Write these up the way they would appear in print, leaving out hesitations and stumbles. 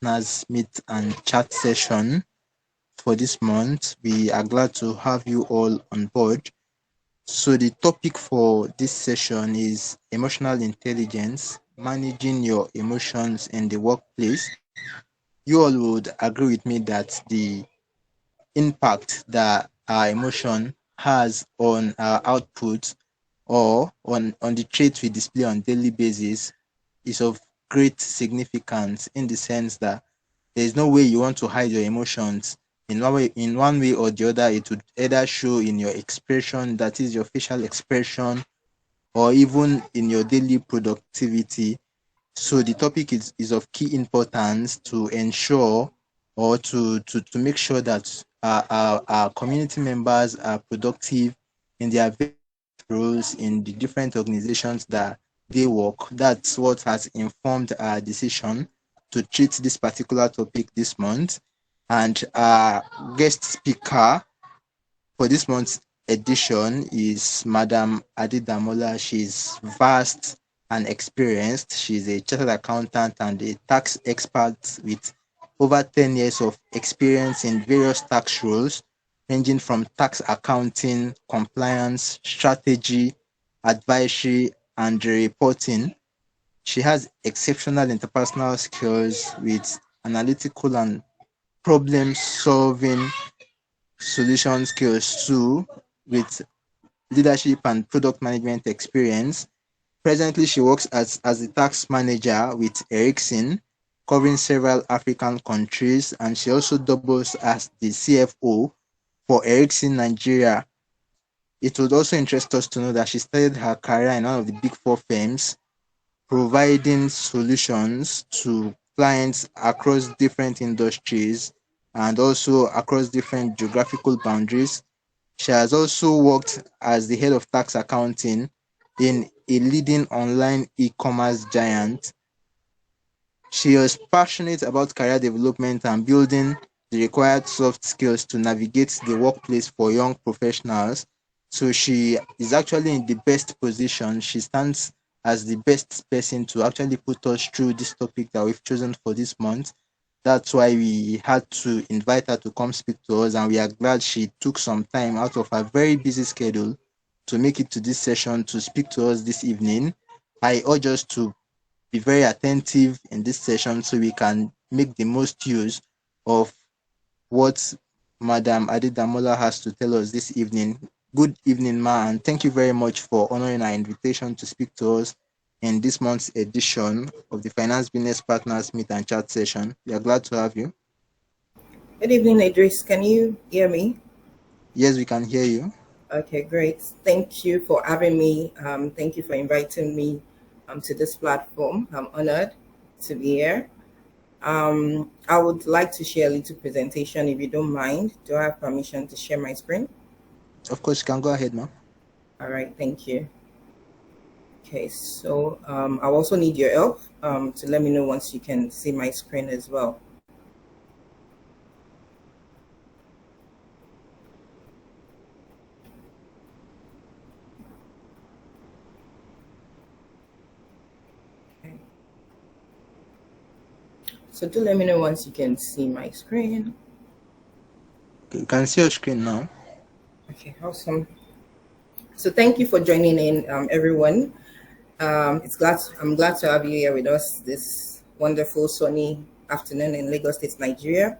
Partners Meet and Chat session for this month. We are glad to have you all on board. So, the topic for this session is emotional intelligence, managing your emotions in the workplace. You all would agree with me that the impact that our emotion has on our output or on the traits we display on daily basis is of great significance, in the sense that there is no way you want to hide your emotions. In one way or the other, it would either show in your expression, that is your facial expression, or even in your daily productivity. So the topic is of key importance to ensure, or to make sure that our community members are productive in their various roles in the different organizations that they work. That's what has informed our decision to treat this particular topic this month. And our guest speaker for this month's edition is Madam Adedamola. She's vast and experienced. She's a chartered accountant and a tax expert with over 10 years of experience in various tax roles, ranging from tax accounting, compliance, strategy, advisory, and reporting. She has exceptional interpersonal skills with analytical and problem solving solution skills too, with leadership and product management experience. Presently, she works as a tax manager with Ericsson, covering several African countries, and she also doubles as the CFO for Ericsson Nigeria. It would also interest us to know that she started her career in one of the big four firms, providing solutions to clients across different industries and also across different geographical boundaries. She has also worked as the head of tax accounting in a leading online e-commerce giant. She is passionate about career development and building the required soft skills to navigate the workplace for young professionals. So she is actually in the best position. She stands as the best person to actually put us through this topic that we've chosen for this month. That's why we had to invite her to come speak to us, and we are glad she took some time out of her very busy schedule to make it to this session to speak to us this evening. I urge us to be very attentive in this session so we can make the most use of what Madam Adedamola has to tell us this evening. Good evening, ma, and thank you very much for honoring our invitation to speak to us in this month's edition of the Finance Business Partners Meet and Chat session. We are glad to have you. Good evening, Idris. Can you hear me? Yes, we can hear you. Okay, great. Thank you for having me. Thank you for inviting me to this platform. I'm honored to be here. I would like to share a little presentation if you don't mind. Do I have permission to share my screen? Of course, you can go ahead, ma. All right, thank you. Okay, so I also need your help to let me know once you can see my screen as well. Okay. So do let me know once you can see my screen. Okay, you can see your screen now. Okay, awesome. So thank you for joining in, everyone. I'm glad to have you here with us this wonderful sunny afternoon in Lagos State, Nigeria.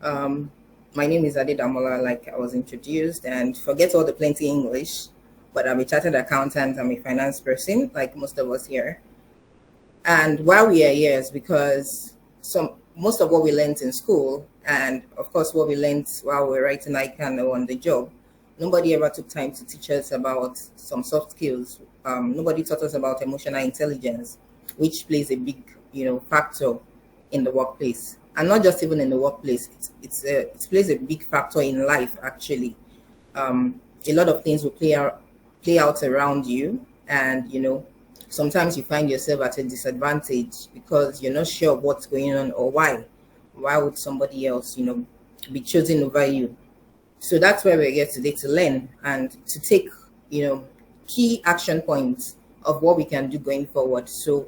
Um, my name is Adedamola, like I was introduced, and forget all the plenty English, but I'm a chartered accountant. I'm a finance person, like most of us here. And why we are here is because most of what we learned in school, and of course what we learned while we are writing ICANN or on the job, nobody ever took time to teach us about some soft skills. Nobody taught us about emotional intelligence, which plays a big, factor in the workplace, and not just even in the workplace. It plays a big factor in life actually. A lot of things will play out around you, and sometimes you find yourself at a disadvantage because you're not sure of what's going on or why. Why would somebody else, be chosen over you? So that's where we're here today to learn and to take, key action points of what we can do going forward. So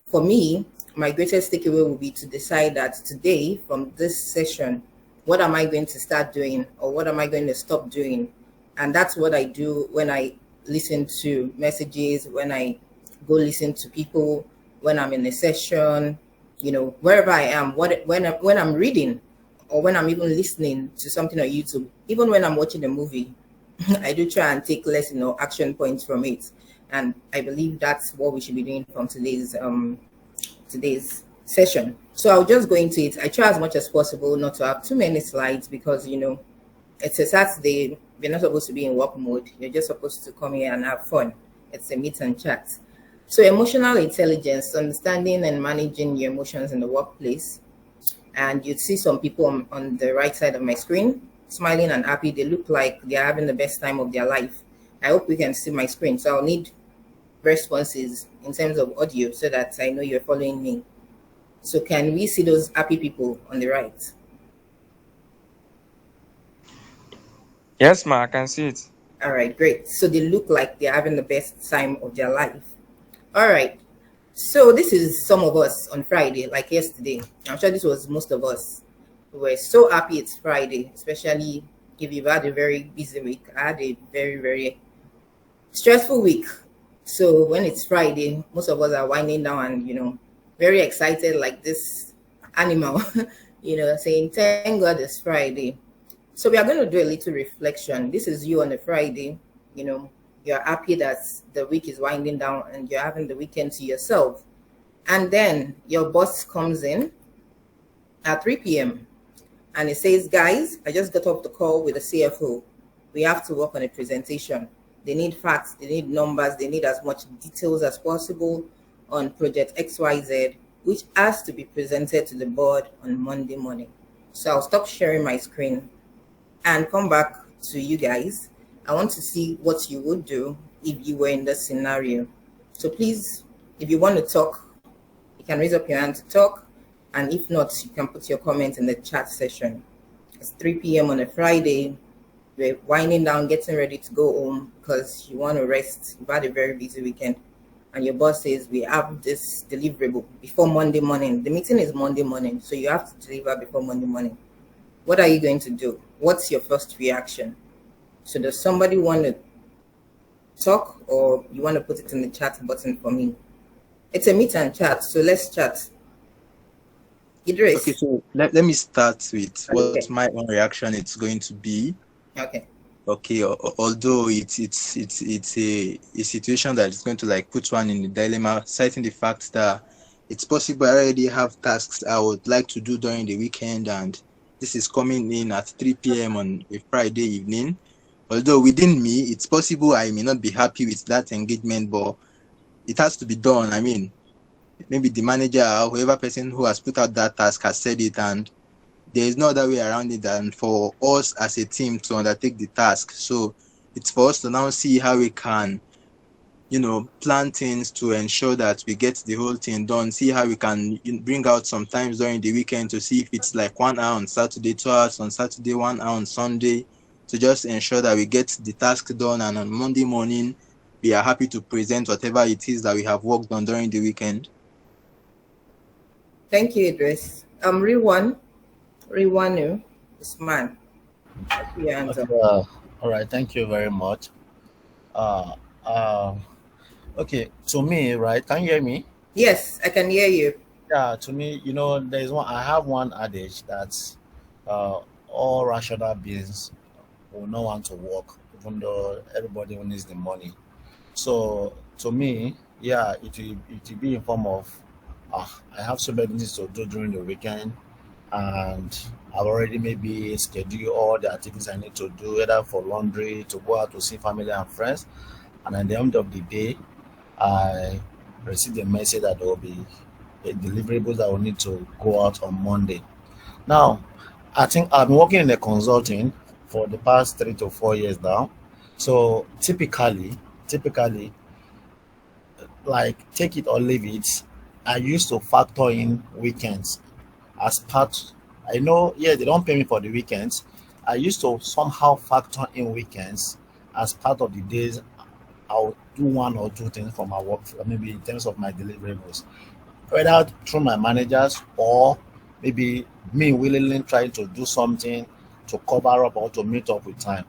for me, my greatest takeaway will be to decide that today, from this session, what am I going to start doing or what am I going to stop doing? And that's what I do when I listen to messages, when I go listen to people, when I'm in a session, wherever I am, when I'm reading or when I'm even listening to something on YouTube, even when I'm watching a movie, I do try and take less, action points from it. And I believe that's what we should be doing from today's session. So I'll just go into it. I try as much as possible not to have too many slides because it's a Saturday. You're not supposed to be in work mode. You're just supposed to come here and have fun. It's a meet and chat. So emotional intelligence, understanding and managing your emotions in the workplace. And you'd see some people on the right side of my screen smiling and happy. They look like they're having the best time of their life. I hope you can see my screen. So I'll need responses in terms of audio so that I know you're following me. So can we see those happy people on the right? Yes, ma, I can see it. All right, great. So they look like they're having the best time of their life. All right. So this is some of us on Friday, like yesterday. I'm sure this was most of us. We're so happy it's Friday, especially if you've had a very busy week. I had a very, very stressful week. So when it's Friday, most of us are winding down and, very excited like this animal, saying, thank God it's Friday. So we are going to do a little reflection. This is you on a Friday, you're happy that the week is winding down and you're having the weekend to yourself. And then your boss comes in at 3 p.m. and it says, guys, I just got off the call with the CFO. We have to work on a presentation. They need facts, they need numbers, they need as much details as possible on project XYZ, which has to be presented to the board on Monday morning. So I'll stop sharing my screen and come back to you guys. I want to see what you would do if you were in this scenario. So please, if you want to talk, you can raise up your hand to talk. And if not, you can put your comment in the chat session. It's 3 p.m. on a Friday. We're winding down, getting ready to go home because you want to rest. You've had a very busy weekend. And your boss says, we have this deliverable before Monday morning. The meeting is Monday morning, so you have to deliver before Monday morning. What are you going to do? What's your first reaction? So does somebody want to talk or you want to put it in the chat button for me? It's a meet and chat, so let's chat. Idris. Okay, so let me start with Okay. what my own reaction is going to be. Okay. Okay, although it's a situation that is going to like put one in a dilemma, citing the fact that it's possible I already have tasks I would like to do during the weekend, and this is coming in at 3 p.m. on a Friday evening. Although within me, it's possible I may not be happy with that engagement, but it has to be done. I mean, maybe the manager or whoever person who has put out that task has said it, and there is no other way around it than for us as a team to undertake the task. So it's for us to now see how we can, plan things to ensure that we get the whole thing done. See how we can bring out sometimes during the weekend to see if it's like 1 hour on Saturday, 2 hours on Saturday, 1 hour on Sunday, to just ensure that we get the task done. And on Monday morning, we are happy to present whatever it is that we have worked on during the weekend. Thank you, Idris. Riwanu, Usman. All right, thank you very much. Uh, uh, okay, to me, right? Can you hear me? Yes, I can hear you. Yeah, to me, there's one. I have one adage that's all rational beings will not want to work, even though everybody needs the money. So to me, yeah, it will be in form of, I have so many things to do during the weekend, and I've already maybe scheduled all the activities I need to do, either for laundry, to go out to see family and friends. And at the end of the day, I received a message that there will be a deliverable that will need to go out on Monday. Now, I think I've been working in the consulting for the past 3 to 4 years now. So typically, like take it or leave it, I used to factor in weekends as part. I know, yeah, they don't pay me for the weekends. I used to somehow factor in weekends as part of the days I'll do one or two things for my work, maybe in terms of my deliverables. whether through my managers or maybe me willingly trying to do something to cover up or to meet up with time.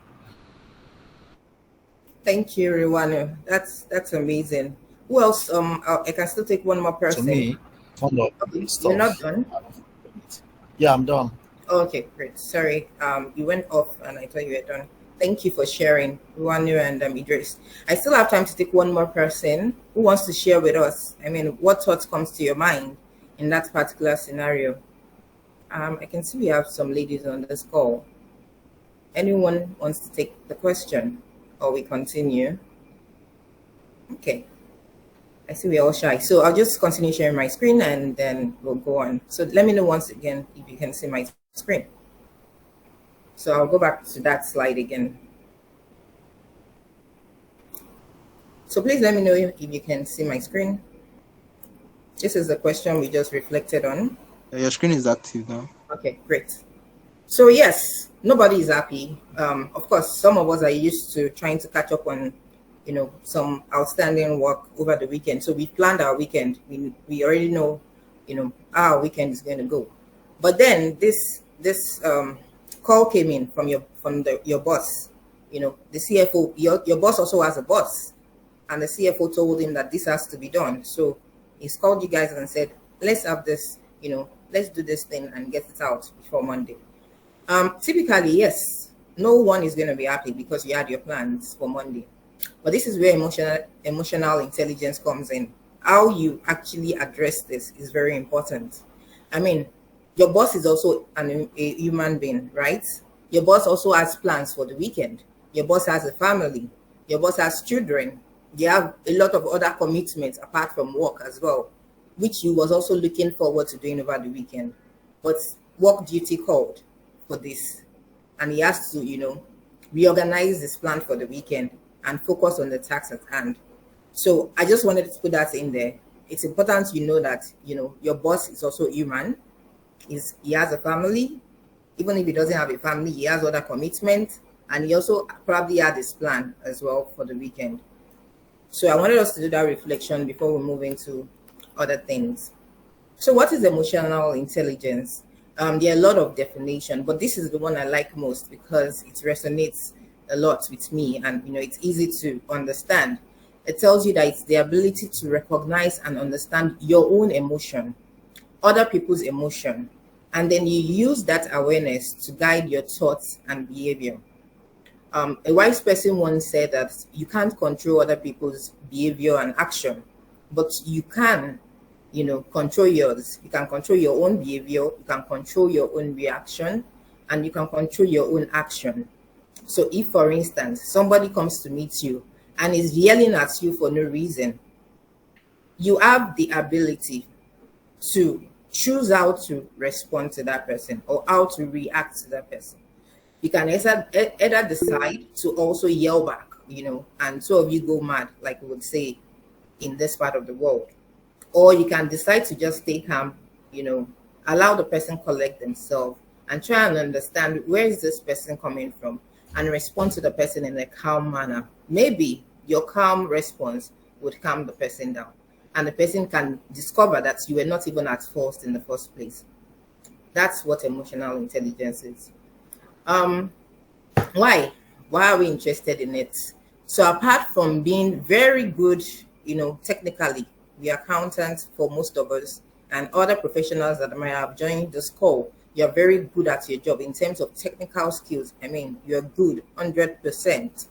Thank you, Riwanu. That's amazing. Who else? I can still take one more To person. me, some of Okay, the you're not stuff. done. Yeah, I'm done. Okay, great. Sorry, you went off and I thought you were done. Thank you for sharing, Riwanu and Idris. I still have time to take one more person who wants to share with us. I mean, what thoughts comes to your mind in that particular scenario? I can see we have some ladies on this call. Anyone wants to take the question, or we continue? Okay. I see we're all shy. So I'll just continue sharing my screen and then we'll go on. So let me know once again if you can see my screen. So I'll go back to that slide again. So please let me know if you can see my screen. This is the question we just reflected on. Your screen is active now. Okay, great. So yes, nobody is happy. Of course, some of us are used to trying to catch up on some outstanding work over the weekend. So we planned our weekend. We already know, how our weekend is going to go. But then this call came in from your boss. The CFO. Your boss also has a boss, and the CFO told him that this has to be done. So he's called you guys and said, let's have this. Let's do this thing and get it out before Monday. Typically, yes, no one is going to be happy because you had your plans for Monday. But this is where emotional intelligence comes in. How you actually address this is very important. I mean, your boss is also a human being, right? Your boss also has plans for the weekend. Your boss has a family. Your boss has children. You have a lot of other commitments apart from work as well, which he was also looking forward to doing over the weekend. But work duty called for this. And he has to, reorganize his plan for the weekend and focus on the task at hand. So I just wanted to put that in there. It's important you know that, your boss is also human. He has a family. Even if he doesn't have a family, he has other commitments. And he also probably had his plan as well for the weekend. So I wanted us to do that reflection before we move into other things. So what is emotional intelligence? There are a lot of definition, but this is the one I like most because it resonates a lot with me, and it's easy to understand. It tells you that it's the ability to recognize and understand your own emotion, other people's emotion, and then you use that awareness to guide your thoughts and behavior. A wise person once said that you can't control other people's behavior and action, but you can control yours. You can control your own behavior, you can control your own reaction, and you can control your own action. So if, for instance, somebody comes to meet you and is yelling at you for no reason, you have the ability to choose how to respond to that person or how to react to that person. You can either decide to also yell back, and two of you go mad, like we would say in this part of the world. Or you can decide to just stay calm, allow the person collect themselves and try and understand where is this person coming from and respond to the person in a calm manner. Maybe your calm response would calm the person down and the person can discover that you were not even at fault in the first place. That's what emotional intelligence is. Why are we interested in it? So apart from being very good, technically, we are accountants for most of us and other professionals that might have joined this call, you're very good at your job in terms of technical skills. I mean, you're good 100%,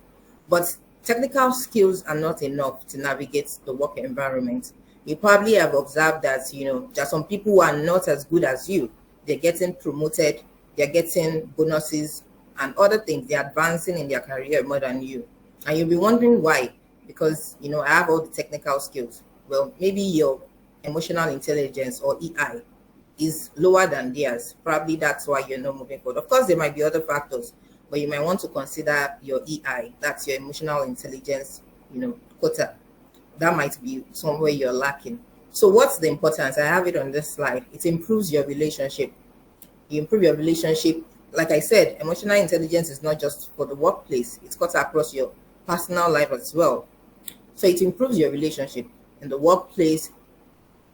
but technical skills are not enough to navigate the work environment. You probably have observed that, there are some people who are not as good as you. They're getting promoted, they're getting bonuses and other things. They're advancing in their career more than you. And you'll be wondering why, because, I have all the technical skills. Well, maybe your emotional intelligence or EI is lower than theirs. Probably that's why you're not moving forward. Of course, there might be other factors, but you might want to consider your EI. That's your emotional intelligence, quota. That might be somewhere you're lacking. So what's the importance? I have it on this slide. It improves your relationship. You improve your relationship. Like I said, emotional intelligence is not just for the workplace. It's cut across your personal life as well. So it improves your relationship in the workplace,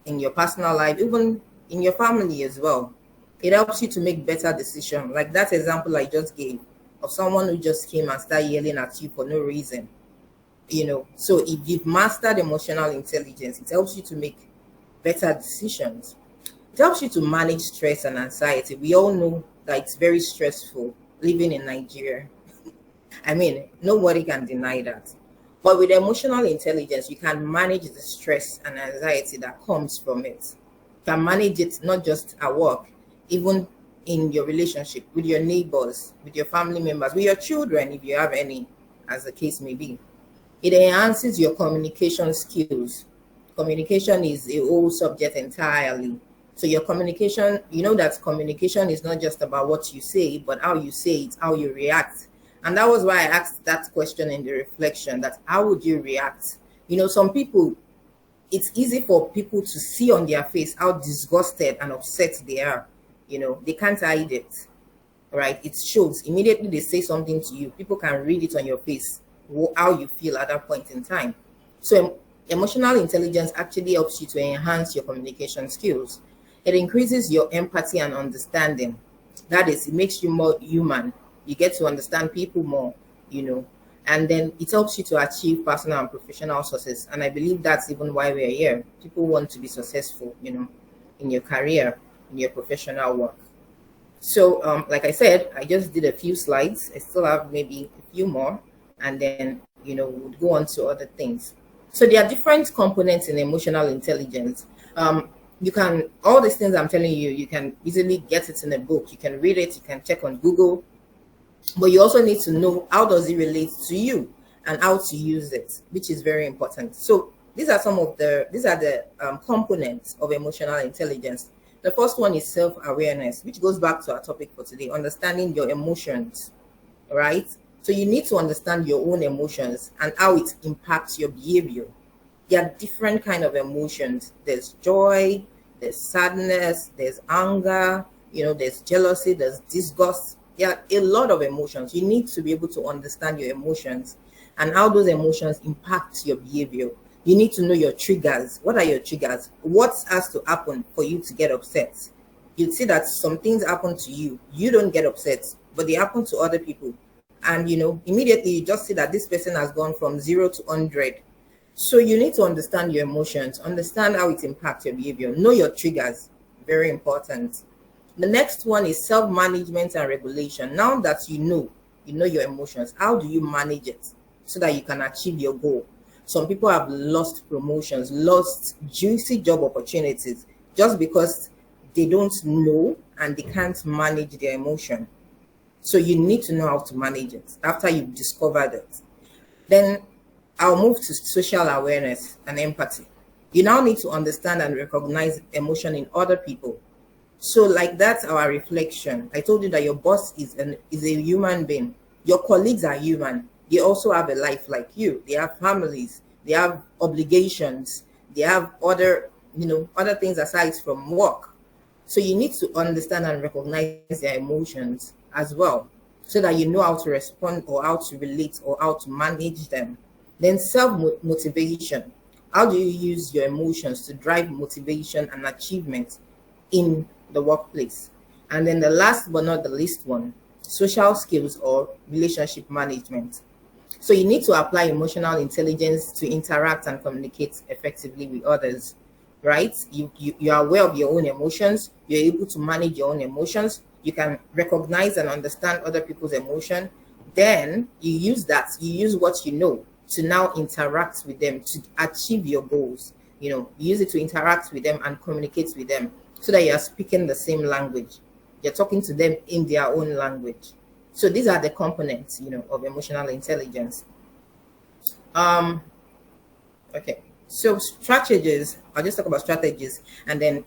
in your personal life, even in your family as well. It helps you to make better decisions. Like that example I just gave of someone who just came and started yelling at you for no reason. So if you've mastered emotional intelligence, it helps you to make better decisions. It helps you to manage stress and anxiety. We all know that it's very stressful living in Nigeria. I mean, nobody can deny that. But with emotional intelligence, you can manage the stress and anxiety that comes from it. You can manage it not just at work, even in your relationship with your neighbors, with your family members, with your children, if you have any, as the case may be. It enhances your communication skills. Communication is a whole subject entirely. So your communication, you know that communication is not just about what you say, but how you say it, how you react. And that was why I asked that question in the reflection, that how would you react? Some people, it's easy for people to see on their face how disgusted and upset they are. They can't hide it, right? It shows. Immediately they say something to you, people can read it on your face, how you feel at that point in time. So emotional intelligence actually helps you to enhance your communication skills. It increases your empathy and understanding. That is, it makes you more human. You get to understand people more, and then it helps you to achieve personal and professional success. And I believe that's even why we're here. People want to be successful, in your career, in your professional work. So, like I said, I just did a few slides. I still have maybe a few more, and then, we'll go on to other things. So there are different components in emotional intelligence. All these things I'm telling you, you can easily get it in a book. You can read it, you can check on Google, but you also need to know how does it relate to you and how to use it, which is very important. So these are the components of emotional intelligence. The first one is self-awareness, which goes back to our topic for today, understanding your emotions, right? So you need to understand your own emotions and how it impacts your behavior. There are different kind of emotions. There's joy, there's sadness, there's anger, there's jealousy, there's disgust. There are a lot of emotions. You need to be able to understand your emotions and how those emotions impact your behavior. You need to know your triggers. What are your triggers? What has to happen for you to get upset? You'd see that some things happen to you. You don't get upset, but they happen to other people. And, immediately you just see that this person has gone from 0 to 100. So you need to understand your emotions, understand how it impacts your behavior, know your triggers. Very important. The next one is self-management and regulation. Now that you know your emotions, how do you manage it so that you can achieve your goal? Some people have lost promotions, lost juicy job opportunities just because they don't know and they can't manage their emotion. So you need to know how to manage it after you've discovered it. Then I'll move to social awareness and empathy. You now need to understand and recognize emotion in other people. So like that's our reflection. I told you that your boss is a human being. Your colleagues are human. They also have a life like you. They have families. They have obligations. They have other things aside from work. So you need to understand and recognize their emotions as well, so that you know how to respond or how to relate or how to manage them. Then self-motivation. How do you use your emotions to drive motivation and achievement in the workplace? And then the last but not the least one, social skills or relationship management. So you need to apply emotional intelligence to interact and communicate effectively with others, right? You are aware of your own emotions. You're able to manage your own emotions. You can recognize and understand other people's emotion. Then you use what you know to now interact with them to achieve your goals. You use it to interact with them and communicate with them so that you are speaking the same language. You're talking to them in their own language. So these are the components, of emotional intelligence. Okay. So strategies, I'll just talk about strategies, and then,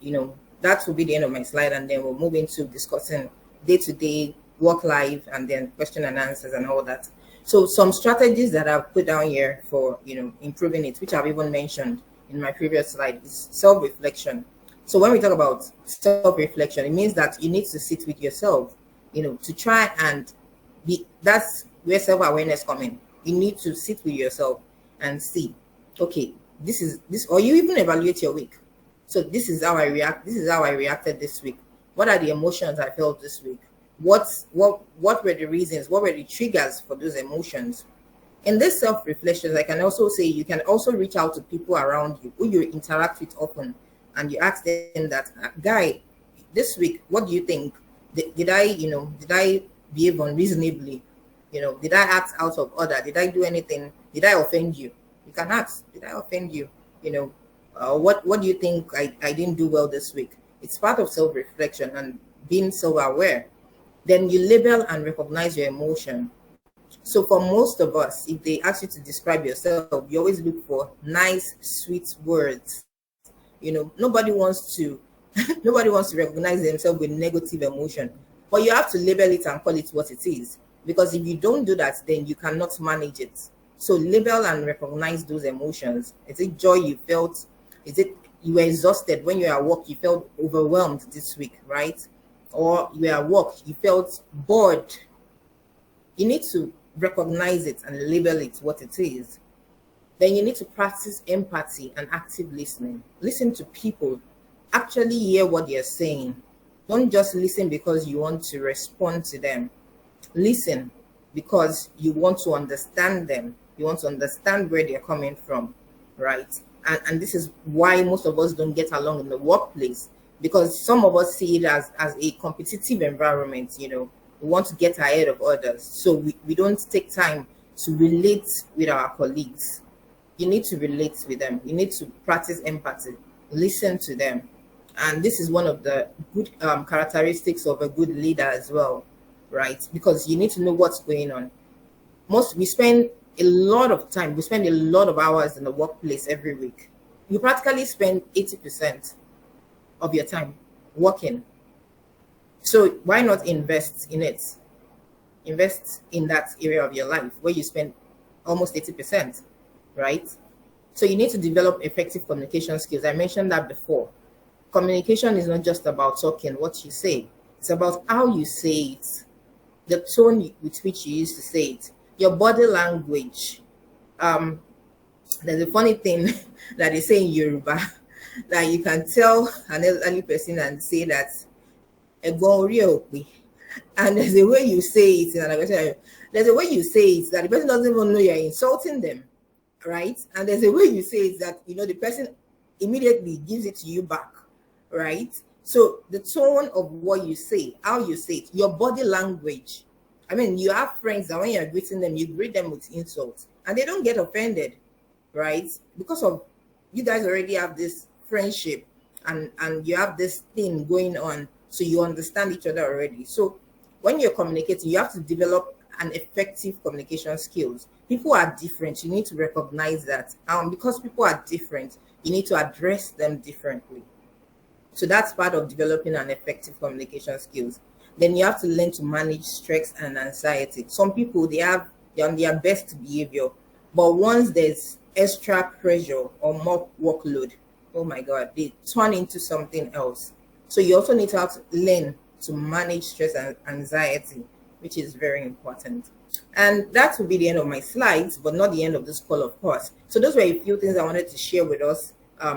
that will be the end of my slide, and then we'll move into discussing day-to-day work life and then question and answers and all that. So some strategies that I've put down here for, improving it, which I've even mentioned in my previous slide, is self-reflection. So when we talk about self-reflection, it means that you need to sit with yourself, to try and that's where self-awareness comes in. You need to sit with yourself and see, okay, this, or you even evaluate your week. So this is how I react. This is how I reacted this week. What are the emotions I felt this week? What were the reasons? What were the triggers for those emotions? In this self-reflections, I can also say you can also reach out to people around you who you interact with often, and you ask them that, guy, this week, what do you think? Did I, did I behave unreasonably? Did I act out of order? Did I do anything? Did I offend you? You can ask, did I offend you? What do you think I didn't do well this week? It's part of self-reflection and being self-aware. Then you label and recognize your emotion. So for most of us, if they ask you to describe yourself, you always look for nice, sweet words. Nobody wants to nobody wants to recognize themselves with negative emotion. But you have to label it and call it what it is. Because if you don't do that, then you cannot manage it. So label and recognize those emotions. Is it joy you felt? Is it you were exhausted when you were at work, you felt overwhelmed this week, right? Or you were at work, you felt bored. You need to recognize it and label it what it is. Then you need to practice empathy and active listening. Listen to people. Actually hear what they're saying. Don't just listen because you want to respond to them. Listen because you want to understand them. You want to understand where they're coming from, right? And this is why most of us don't get along in the workplace, because some of us see it as a competitive environment. We want to get ahead of others. So we don't take time to relate with our colleagues. You need to relate with them. You need to practice empathy. Listen to them. And this is one of the good characteristics of a good leader as well, right? Because you need to know what's going on. We spend a lot of time, we spend a lot of hours in the workplace every week. You practically spend 80% of your time working. So why not invest in it? Invest in that area of your life where you spend almost 80%, right? So you need to develop effective communication skills. I mentioned that before. Communication is not just about talking what you say. It's about how you say it, the tone with which you used to say it, your body language. There's a funny thing that they say in Yoruba that you can tell an elderly person and say that, and there's a way you say it in another. There's a way you say it that the person doesn't even know you're insulting them, right? And there's a way you say it that the person immediately gives it to you back, right? So the tone of what you say, how you say it, your body language. I mean, you have friends that when you're greeting them, you greet them with insults and they don't get offended, right? Because of you guys already have this friendship and you have this thing going on, so you understand each other already. So when you're communicating, you have to develop an effective communication skills. People are different. You need to recognize that. Because people are different, you need to address them differently. So that's part of developing an effective communication skills. Then you have to learn to manage stress and anxiety. Some people, they're on their best behavior, but once there's extra pressure or more workload, oh my God, they turn into something else. So you also need to have to learn to manage stress and anxiety, which is very important. And that will be the end of my slides, but not the end of this call, of course. So those were a few things I wanted to share with us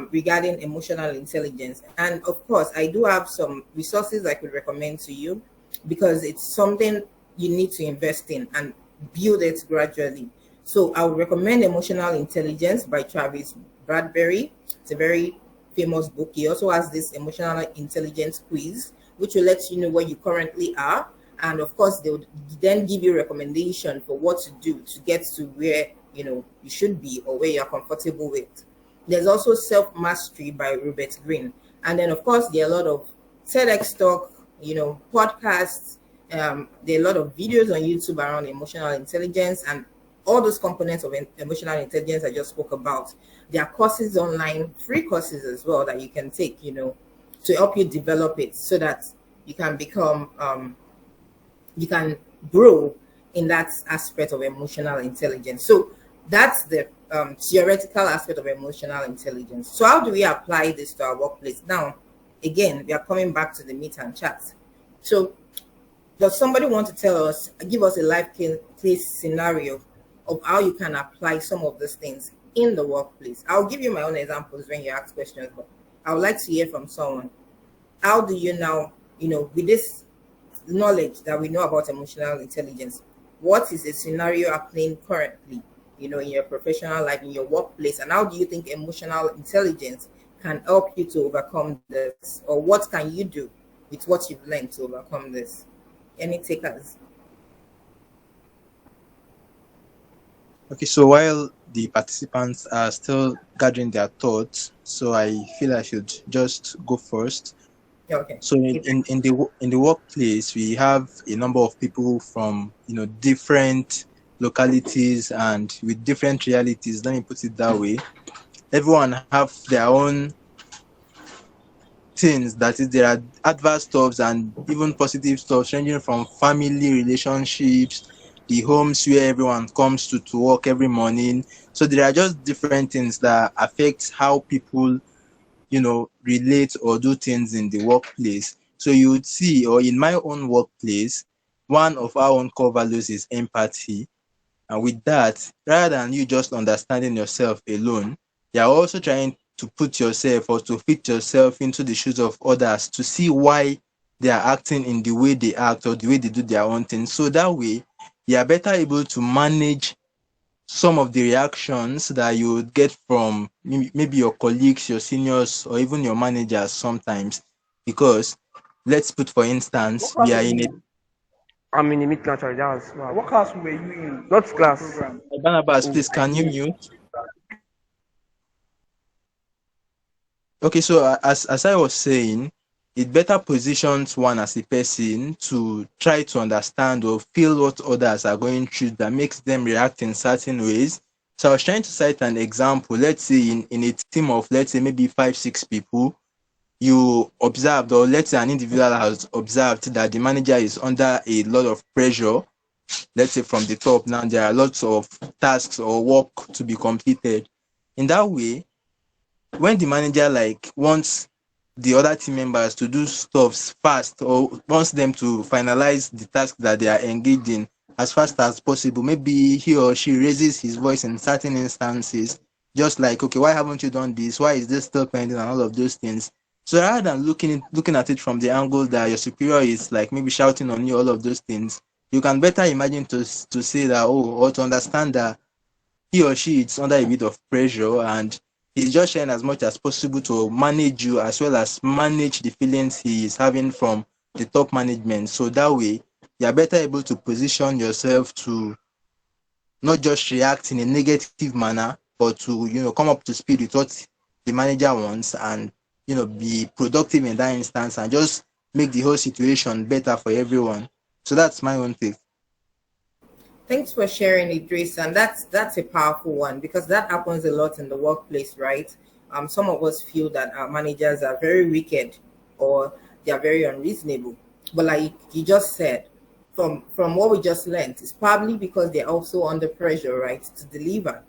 regarding emotional intelligence. And of course, I do have some resources I could recommend to you, because it's something you need to invest in and build it gradually. So I would recommend Emotional Intelligence by Travis Bradbury. It's a very famous book. He also has this emotional intelligence quiz, which will let you know where you currently are. And of course, they would then give you a recommendation for what to do to get to where you should be or where you're comfortable with. There's also Self Mastery by Robert Greene. And then of course, there are a lot of TEDx talk, podcasts. There are a lot of videos on YouTube around emotional intelligence and all those components of emotional intelligence I just spoke about. There are courses online, free courses as well, that you can take, to help you develop it so that you can become, you can grow in that aspect of emotional intelligence. So that's the theoretical aspect of emotional intelligence. So how do we apply this to our workplace? Now, again, we are coming back to the meet and chat. So does somebody want to give us a life case scenario of how you can apply some of these things in the workplace? I'll give you my own examples when you ask questions, but I would like to hear from someone. How do you now, with this knowledge that we know about emotional intelligence, what is a scenario happening currently, in your professional life, in your workplace, and how do you think emotional intelligence can help you to overcome this, or what can you do with what you've learned to overcome this? Any takers? Okay, so while the participants are still gathering their thoughts, so I feel I should just go first. Okay. So Okay, thanks. in the workplace, we have a number of people from different localities and with different realities. Let me put it that way. Everyone have their own things, that is, there are adverse stuffs and even positive stuff, ranging from family relationships, the homes where everyone comes to work every morning. So there are just different things that affect how people relate or do things in the workplace. So you would see, or in my own workplace, one of our own core values is empathy. And with that, rather than you just understanding yourself alone, you're also trying to put yourself or to fit yourself into the shoes of others to see why they are acting in the way they act or the way they do their own thing. So that way, you are better able to manage some of the reactions that you would get from maybe your colleagues, your seniors, or even your managers sometimes. Because let's put, for What instance, class we were are you in a in? I'm in the mid class right now. Wow. What class were you in Not of the class. program? Barnabas, Oh, please, can you mute? Okay, so as I was saying, it better positions one as a person to try to understand or feel what others are going through that makes them react in certain ways. So I was trying to cite an example. Let's say in a team of, let's say, maybe 5, 6 people, you observed, or let's say an individual has observed that the manager is under a lot of pressure. Let's say from the top, now there are lots of tasks or work to be completed. In that way, when the manager like wants the other team members to do stuff fast, or wants them to finalize the task that they are engaged in as fast as possible, maybe he or she raises his voice in certain instances, just like, okay, why haven't you done this? Why is this still pending? And all of those things. So rather than looking at it from the angle that your superior is like maybe shouting on you, all of those things, you can better imagine to say that, oh, or to understand that he or she is under a bit of pressure, and he's just trying as much as possible to manage you as well as manage the feelings he is having from the top management. So that way, you are better able to position yourself to not just react in a negative manner, but to come up to speed with what the manager wants, and be productive in that instance, and just make the whole situation better for everyone. So that's my own take. Thanks for sharing, Idris. And that's a powerful one, because that happens a lot in the workplace, right? Some of us feel that our managers are very wicked, or they are very unreasonable. But like you just said, from what we just learned, it's probably because they're also under pressure, right, to deliver.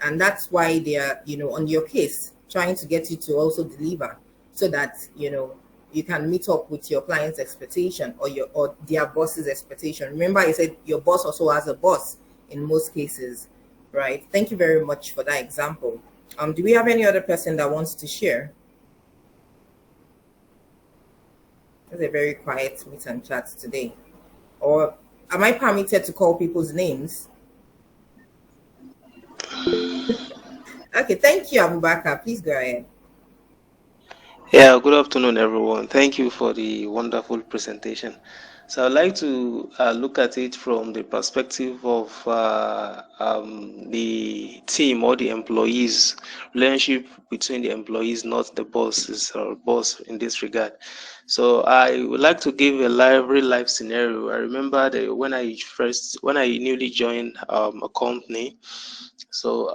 And that's why they are, on your case, trying to get you to also deliver, so that you can meet up with your client's expectation, or their boss's expectation. Remember, I said your boss also has a boss in most cases, right? Thank you very much for that example. Do we have any other person that wants to share? It's a very quiet meet and chat today. Or am I permitted to call people's names? Okay, thank you, Abubakar. Please go ahead. Yeah, good afternoon, everyone. Thank you for the wonderful presentation. So I'd like to look at it from the perspective of the team or the employees, relationship between the employees, not the bosses or boss in this regard. So I would like to give a real life scenario. I remember that when I newly joined a company. So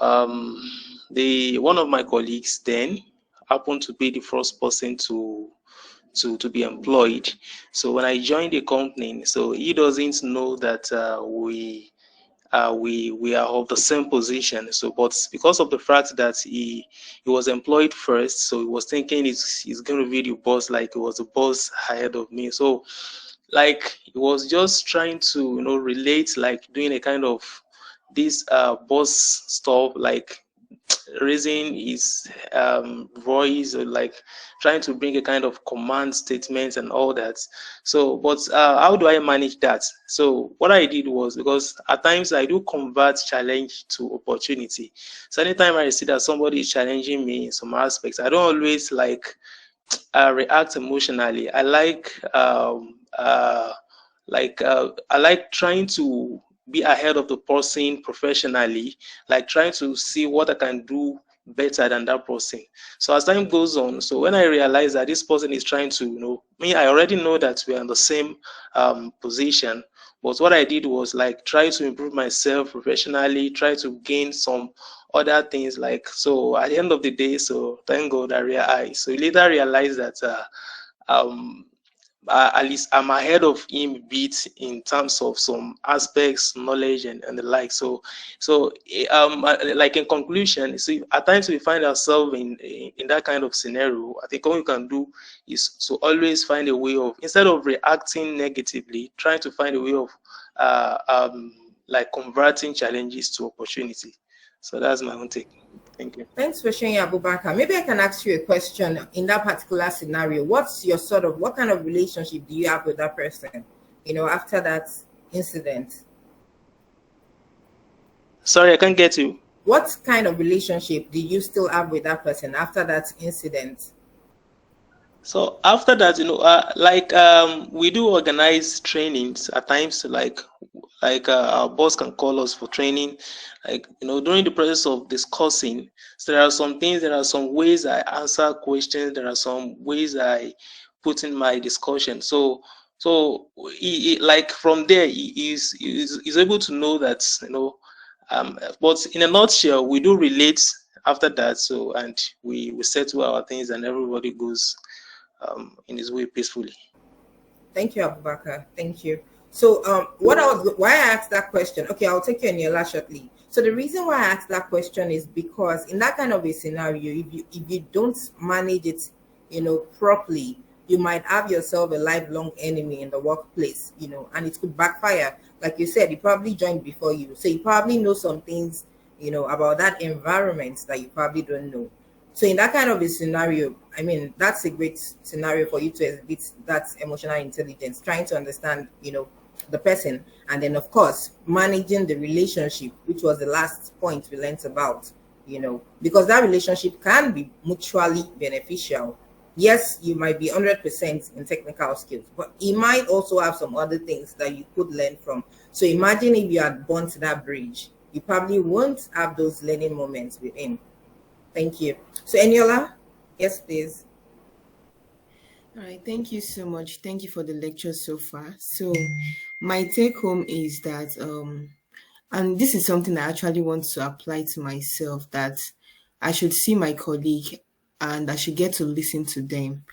the one of my colleagues then happened to be the first person to be employed. So when I joined the company, so he doesn't know that we are of the same position. So, but because of the fact that he was employed first, so he was thinking he's going to be the boss, like he was the boss ahead of me. So, like he was just trying to relate, like doing a kind of this boss stuff, like raising his voice, or like trying to bring a kind of command statement and all that. So, but how do I manage that? So, what I did was, because at times I do convert challenge to opportunity. So, anytime I see that somebody is challenging me in some aspects, I don't always react emotionally. I I like trying to be ahead of the person professionally, like trying to see what I can do better than that person. So as time goes on, so when I realize that this person is trying to, me, I already know that we're in the same position. But what I did was like try to improve myself professionally, try to gain some other things. Like, so at the end of the day, so thank God so later realized that um at least I'm ahead of him a bit in terms of some aspects, knowledge, and the like. Like in conclusion, see, at times we find ourselves in that kind of scenario. I think all you can do is to always find a way of, instead of reacting negatively, trying to find a way of like converting challenges to opportunity. So that's my own take. Thank you. Thanks for sharing, Abubakar. Maybe I can ask you a question in that particular scenario. What kind of relationship do you have with that person, after that incident? Sorry, I can't get you. What kind of relationship do you still have with that person after that incident? So after that, we do organize trainings at times, our boss can call us for training, during the process of discussing. So there are some ways I answer questions, there are some ways I put in my discussion. So like from there, he's able to know that, but in a nutshell, we do relate after that. So, and we settle our things, and everybody goes in his way peacefully. Thank you, Abubakar. Thank you. So, why I asked that question? Okay, I'll take you on your last shortly. So the reason why I asked that question is because in that kind of a scenario, if you don't manage it, properly, you might have yourself a lifelong enemy in the workplace, and it could backfire. Like you said, he probably joined before you, so you probably know some things, about that environment that you probably don't know. So in that kind of a scenario, I mean, that's a great scenario for you to exhibit that emotional intelligence, trying to understand, the person, and then of course managing the relationship, which was the last point we learned about, because that relationship can be mutually beneficial. Yes, you might be 100% in technical skills, but he might also have some other things that you could learn from. So imagine if you had burnt that bridge, you probably won't have those learning moments with him. Thank you. So Eniola, yes, please. All right, thank you so much. Thank you for the lecture so far. So my take home is that and this is something I actually want to apply to myself, that I should see my colleague and I should get to listen to them.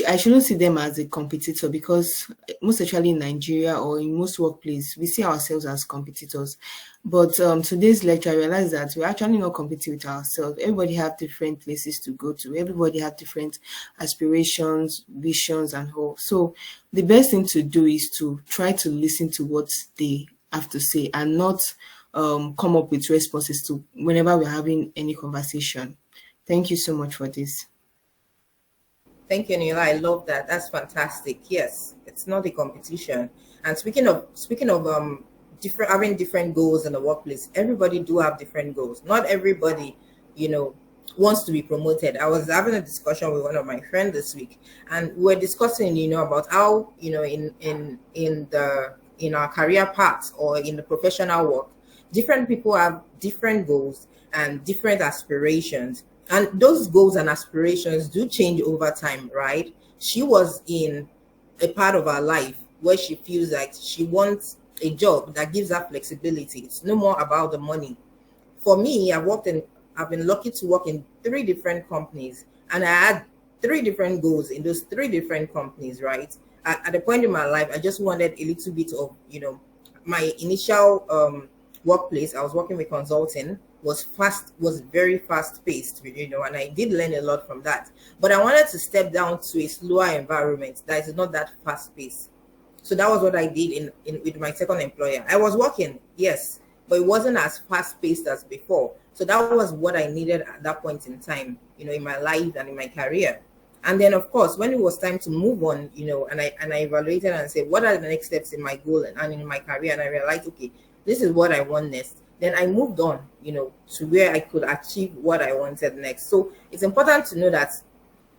I shouldn't see them as a competitor, because most especially in Nigeria or in most workplaces, we see ourselves as competitors. But today's lecture, I realized that we're actually not competing with ourselves. Everybody have different places to go to. Everybody have different aspirations, visions, and all. So the best thing to do is to try to listen to what they have to say and not come up with responses to whenever we're having any conversation. Thank you so much for this. Thank you, Neela. I love that. That's fantastic. Yes, it's not a competition. And speaking of having different goals in the workplace, everybody do have different goals. Not everybody, wants to be promoted. I was having a discussion with one of my friends this week, and we're discussing, about how, in our career paths or in the professional work, different people have different goals and different aspirations. And those goals and aspirations do change over time, right? She was in a part of her life where she feels like she wants a job that gives her flexibility. It's no more about the money. For me, I've been lucky to work in 3 different companies, and I had 3 different goals in those 3 different companies, right? At the point in my life, I just wanted a little bit of, my initial workplace. I was working with consulting, was very fast paced, and I did learn a lot from that. But I wanted to step down to a slower environment that is not that fast paced. So that was what I did in with my second employer. I was working, yes, but it wasn't as fast paced as before. So that was what I needed at that point in time, in my life and in my career. And then of course, when it was time to move on, and I evaluated and said, what are the next steps in my goal and in my career? And I realized, okay, this is what I want next. Then I moved on, to where I could achieve what I wanted next. So it's important to know that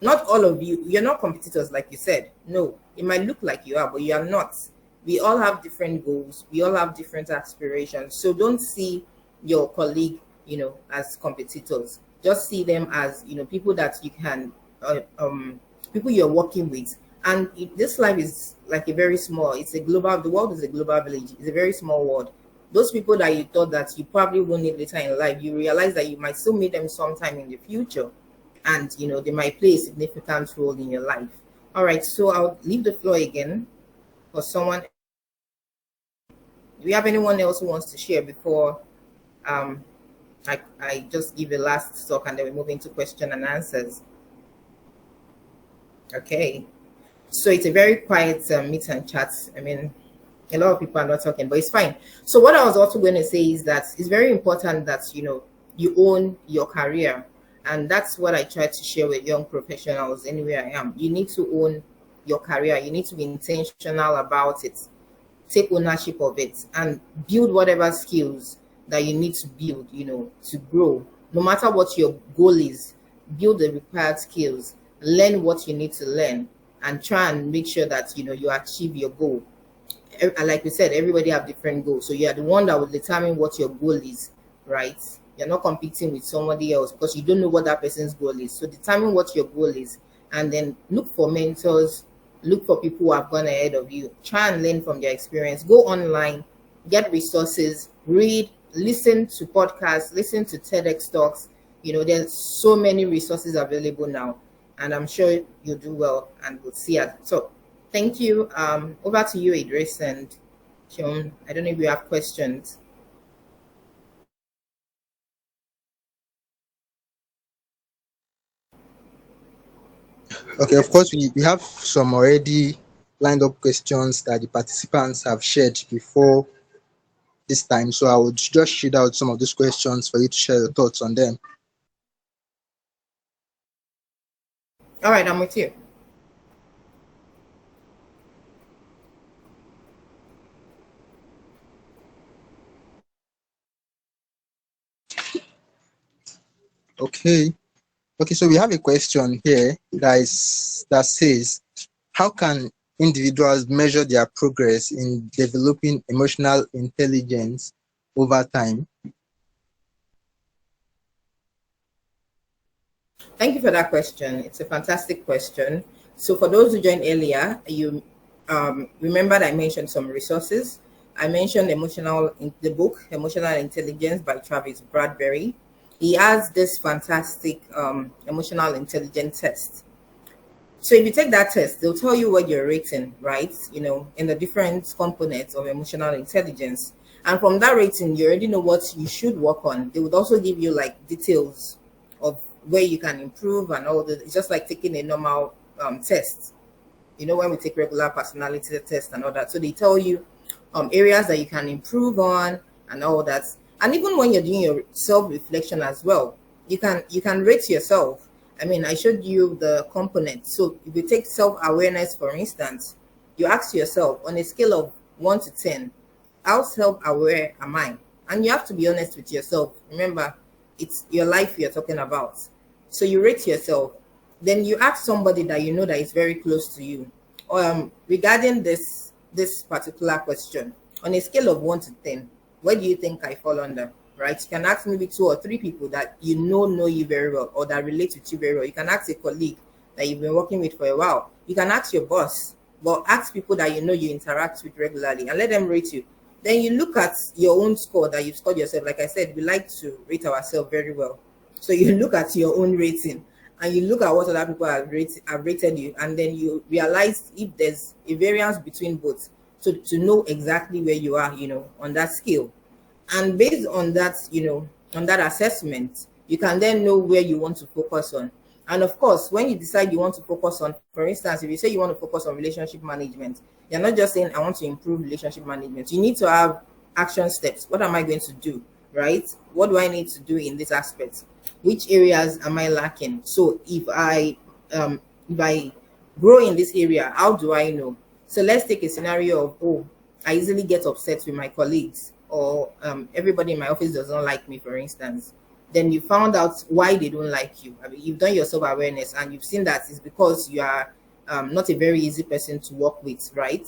not all of you're not competitors, like you said. No, it might look like you are, but you are not. We all have different goals. We all have different aspirations. So don't see your colleague, as competitors. Just see them as, people that you can, people you're working with. And this life is like a very small, the world is a global village. It's a very small world. Those people that you thought that you probably won't need later in life, you realize that you might still meet them sometime in the future. And, they might play a significant role in your life. All right, so I'll leave the floor again for someone. Do we have anyone else who wants to share before I just give a last talk and then we move into question and answers? Okay, so it's a very quiet meet and chat. I mean, a lot of people are not talking, but it's fine. So what I was also going to say is that it's very important that, you own your career. And that's what I try to share with young professionals anywhere I am. You need to own your career. You need to be intentional about it. Take ownership of it and build whatever skills that you need to build, to grow. No matter what your goal is, build the required skills, learn what you need to learn, and try and make sure that, you achieve your goal. And like we said, everybody have different goals. So you are the one that will determine what your goal is, right? You're not competing with somebody else because you don't know what that person's goal is. So determine what your goal is and then look for mentors, look for people who have gone ahead of you, try and learn from their experience, go online, get resources, read, listen to podcasts, listen to TEDx talks. There's so many resources available now, and I'm sure you'll do well and we'll see it. So thank you. Over to you, Idris and Sean. I don't know if you have questions. Okay, of course, we have some already lined up questions that the participants have shared before this time. So I would just shoot out some of those questions for you to share your thoughts on them. All right, I'm with you. Okay. Okay, so we have a question here that says, how can individuals measure their progress in developing emotional intelligence over time? Thank you for that question. It's a fantastic question. So for those who joined earlier, you remember that I mentioned some resources. I mentioned the book Emotional Intelligence by Travis Bradbury. He has this fantastic emotional intelligence test. So if you take that test, they'll tell you what you're rating, right? In the different components of emotional intelligence. And from that rating, you already know what you should work on. They would also give you like details of where you can improve and all that. It's just like taking a normal test. When we take regular personality test and all that. So they tell you areas that you can improve on and all that. And even when you're doing your self-reflection as well, you can rate yourself. I mean, I showed you the components. So if you take self-awareness, for instance, you ask yourself on a scale of 1 to 10, how self-aware am I? And you have to be honest with yourself. Remember, it's your life you're talking about. So you rate yourself. Then you ask somebody that you know that is very close to you regarding this particular question. On a scale of 1 to 10, where do you think I fall under? Right? You can ask maybe 2 or 3 people that you know you very well or that relate with you very well. You can ask a colleague that you've been working with for a while. You can ask your boss, but ask people that you interact with regularly and let them rate you. Then you look at your own score that you've scored yourself. Like I said, we like to rate ourselves very well. So you look at your own rating and you look at what other people have rated you, and then you realize if there's a variance between both. So to know exactly where you are, on that scale. And based on that, on that assessment, you can then know where you want to focus on. And of course, when you decide you want to focus on, for instance, if you say you want to focus on relationship management, you're not just saying, I want to improve relationship management. You need to have action steps. What am I going to do? right? What do I need to do in this aspect? Which areas am I lacking? So if I grow in this area, how do I know? So let's take a scenario of, oh, I easily get upset with my colleagues, or everybody in my office does not like me, for instance. Then you found out why they don't like you. I mean, you've done your self-awareness and you've seen that it's because you are not a very easy person to work with, right?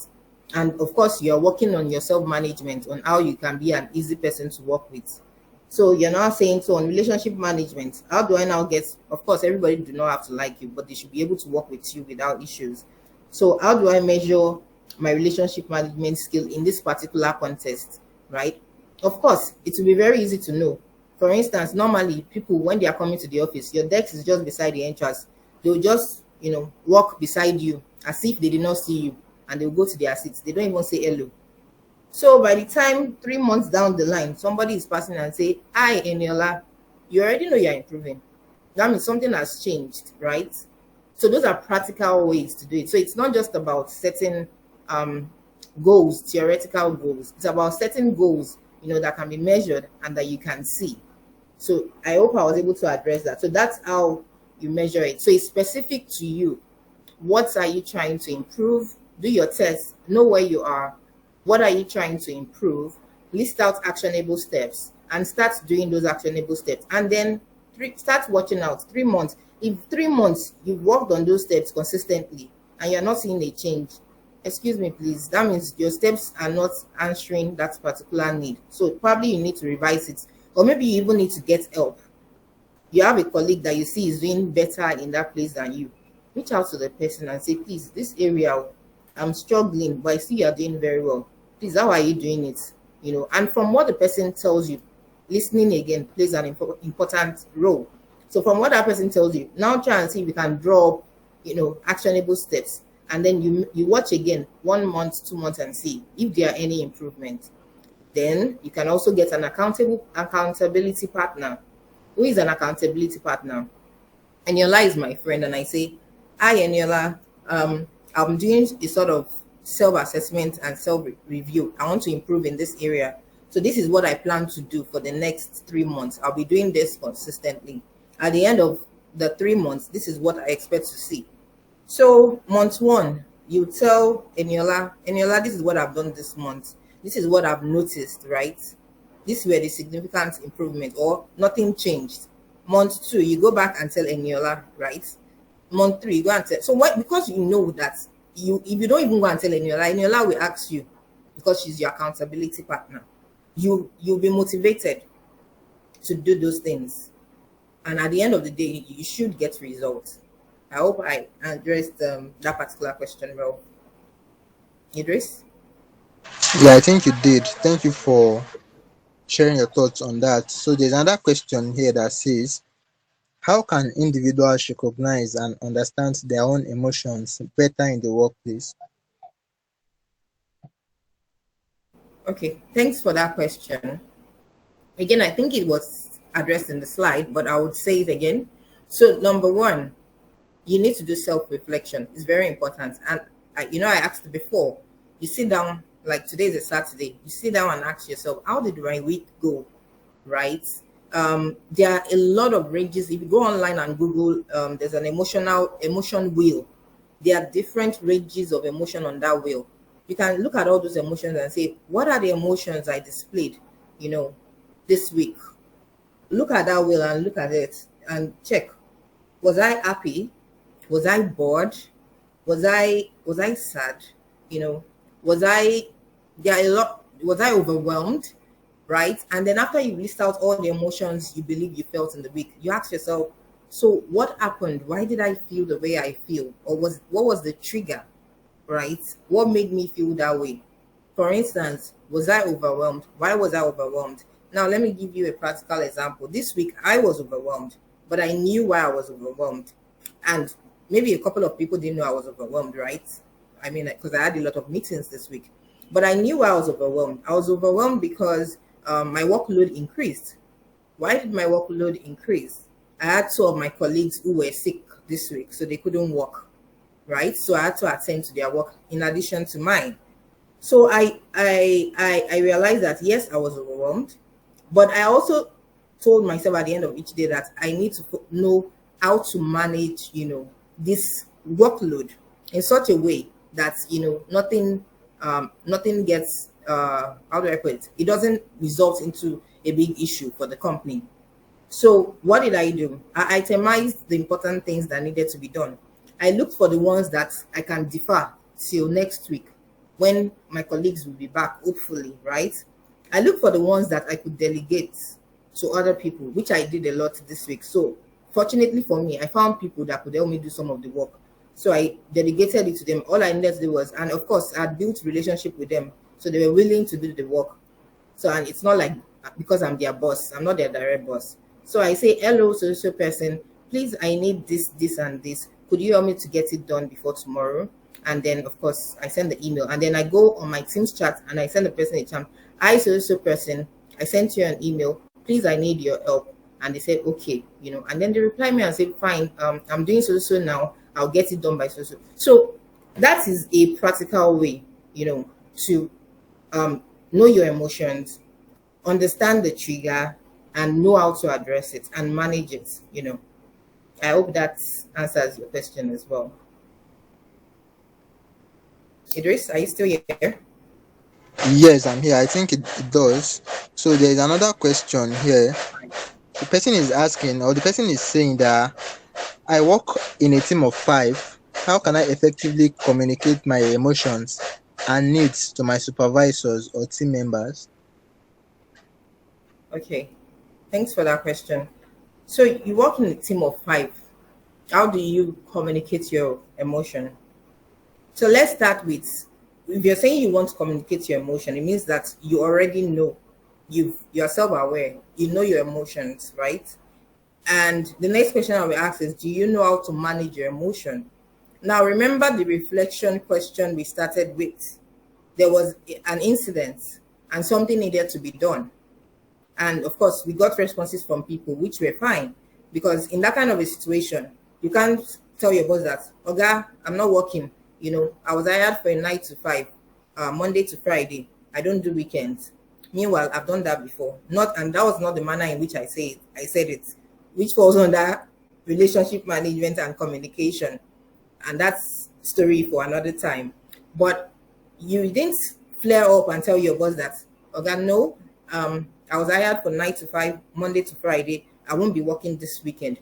And of course, you're working on your self-management, on how you can be an easy person to work with. So you're now saying, so on relationship management, how do I now get, of course, everybody do not have to like you, but they should be able to work with you without issues. So how do I measure my relationship management skill in this particular context, right? Of course, it will be very easy to know. For instance, normally people, when they are coming to the office, your desk is just beside the entrance. They'll just, walk beside you as if they did not see you, and they'll go to their seats. They don't even say hello. So by the time 3 months down the line, somebody is passing and say, "Hi, Eniola," you already know you're improving. That means something has changed, right? So those are practical ways to do it. So it's not just about setting goals, theoretical goals. It's about setting goals, that can be measured and that you can see. So I hope I was able to address that. So that's how you measure it. So it's specific to you. What are you trying to improve? Do your test, know where you are. What are you trying to improve? List out actionable steps and start doing those actionable steps. And then start watching out 3 months. If 3 months you've worked on those steps consistently and you're not seeing a change, excuse me, please, that means your steps are not answering that particular need. So probably you need to revise it. Or maybe you even need to get help. You have a colleague that you see is doing better in that place than you. Reach out to the person and say, please, this area, I'm struggling, but I see you're doing very well. Please, how are you doing it? And from what the person tells you, listening again plays an important role. So from what that person tells you, now try and see if you can draw up, actionable steps. And then you watch again 1 month, 2 months, and see if there are any improvement. Then you can also get an accountability partner. Who is an accountability partner? Eniola is my friend, and I say, "Hi, Eniola. I'm doing a sort of self-assessment and self-review. I want to improve in this area. So this is what I plan to do for the next 3 months. I'll be doing this consistently. At the end of the 3 months, this is what I expect to see." So month 1, you tell Eniola, this is what I've done this month. This is what I've noticed, right? This were the significant improvement, or nothing changed. Month 2, you go back and tell Eniola, right? Month 3, you go and tell. So what? Because you know that if you don't even go and tell Eniola will ask you, because she's your accountability partner. You'll be motivated to do those things, and at the end of the day, you should get results. I hope I addressed that particular question well. Idris? Yeah, I think you did. Thank you for sharing your thoughts on that. So there's another question here that says, how can individuals recognize and understand their own emotions better in the workplace? Okay, thanks for that question. Again, I think it was addressed in the slide, but I would say it again. So number 1, you need to do self-reflection. It's very important. And I asked before, you sit down, like today is a Saturday, you sit down and ask yourself, how did my week go, right? There are a lot of ranges. If you go online and Google, there's an emotion wheel. There are different ranges of emotion on that wheel. You can look at all those emotions and say, what are the emotions I displayed, this week? Look at that wheel and look at it and check. Was I happy? Was I bored? Was I sad? Was I was I overwhelmed? Right? And then after you list out all the emotions you believe you felt in the week, you ask yourself, so what happened? Why did I feel the way I feel? Or what was the trigger? Right? What made me feel that way? For instance, was I overwhelmed? Why was I overwhelmed? Now, let me give you a practical example. This week, I was overwhelmed, but I knew why I was overwhelmed. And maybe a couple of people didn't know I was overwhelmed, right? I mean, because I had a lot of meetings this week. But I knew why I was overwhelmed. I was overwhelmed because my workload increased. Why did my workload increase? I had 2 of my colleagues who were sick this week, so they couldn't work, right? So I had to attend to their work in addition to mine. So I realized that, yes, I was overwhelmed, But I also told myself at the end of each day that I need to know how to manage, this workload in such a way that nothing gets how do I put it? It doesn't result into a big issue for the company. So what did I do? I itemized the important things that needed to be done. I looked for the ones that I can defer till next week when my colleagues will be back, hopefully, right? I looked for the ones that I could delegate to other people, which I did a lot this week. So fortunately for me, I found people that could help me do some of the work. So I delegated it to them. All I needed to do was, and of course, I built relationship with them. So they were willing to do the work. So, and it's not like because I'm their boss, I'm not their direct boss. So I say, hello, social person, please, I need this, and this. Could you help me to get it done before tomorrow? And then, of course, I send the email. And then I go on my Teams chat and I send the person a chat. Hi, social person, I sent you an email. Please, I need your help. And they said, okay, and then they reply me and say, fine, I'm doing so now. I'll get it done by so. So that is a practical way, to know your emotions, understand the trigger, and know how to address it and manage it. I hope that answers your question as well. Idris, are you still here? Yes, I'm here. I think it does. So there's another question here. The person is asking, or the person is saying that I work in a team of 5. How can I effectively communicate my emotions and needs to my supervisors or team members? Okay, thanks for that question. So you work in a team of 5. How do you communicate your emotion? So let's start with, if you're saying you want to communicate your emotion, it means that you already know, you're self-aware, you know your emotions, right? And the next question I will ask is, do you know how to manage your emotion? Now, remember the reflection question we started with. There was an incident and something needed to be done. And of course, we got responses from people, which were fine. Because in that kind of a situation, you can't tell your boss that, Oga, I'm not working. I was hired for a 9 to 5, Monday to Friday. I don't do weekends. Meanwhile, I've done that before. And that was not the manner in which I said it, which falls under relationship management and communication. And that's story for another time. But you didn't flare up and tell your boss that, Oga, no, I was hired for 9 to 5, Monday to Friday. I won't be working this weekend.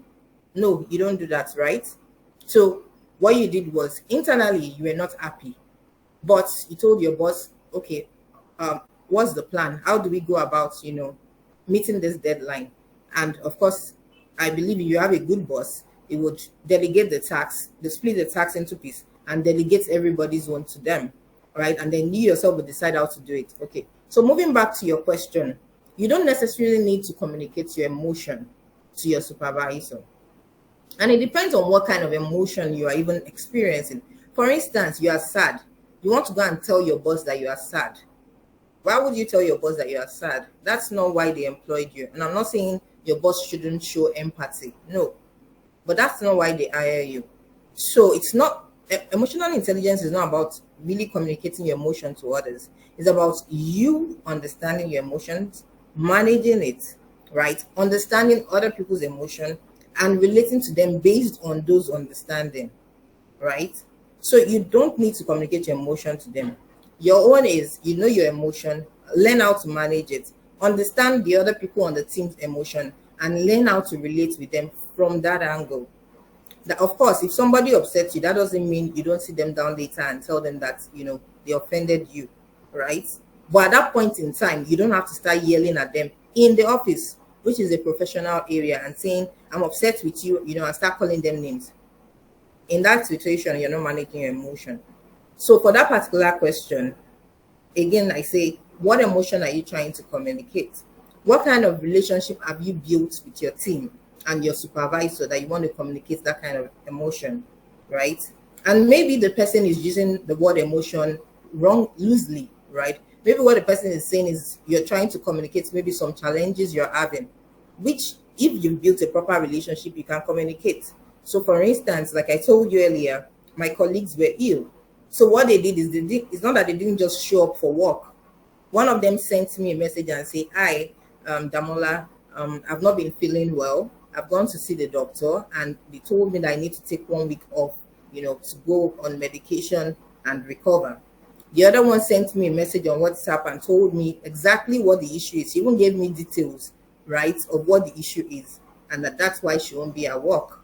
No, you don't do that, right? So what you did was, internally, you were not happy. But you told your boss, okay, what's the plan? How do we go about, meeting this deadline? And of course, I believe if you have a good boss, it would delegate the task, they split the task into pieces and delegate everybody's one to them, right? And then you yourself will decide how to do it. Okay. So moving back to your question, you don't necessarily need to communicate your emotion to your supervisor. And it depends on what kind of emotion you are even experiencing. For instance, you are sad. You want to go and tell your boss that you are sad. Why would you tell your boss that you are sad? That's not why they employed you. And I'm not saying your boss shouldn't show empathy. No. But that's not why they hire you. So it's not, emotional intelligence is not about really communicating your emotion to others. It's about you understanding your emotions, managing it, right? Understanding other people's emotion and relating to them based on those understanding, right? So you don't need to communicate your emotion to them. Your own is, your emotion, learn how to manage it, understand the other people on the team's emotion, and learn how to relate with them from that angle. That, of course, if somebody upsets you, that doesn't mean you don't sit them down later and tell them that, they offended you, right? But at that point in time, you don't have to start yelling at them in the office, which is a professional area, and saying, I'm upset with you, and start calling them names. In that situation, you're not managing your emotion. So for that particular question, again, I say, what emotion are you trying to communicate? What kind of relationship have you built with your team and your supervisor that you want to communicate that kind of emotion, right? And maybe the person is using the word emotion wrong, loosely, right? Maybe what the person is saying is you're trying to communicate maybe some challenges you're having, which if you've built a proper relationship, you can communicate. So for instance, like I told you earlier, my colleagues were ill. So what they did is, it's not that they didn't just show up for work. One of them sent me a message and say, hi, Damola, I've not been feeling well. I've gone to see the doctor, and they told me that I need to take 1 week off, to go on medication and recover. The other one sent me a message on WhatsApp and told me exactly what the issue is. She even gave me details, right, of what the issue is, and that's why she won't be at work.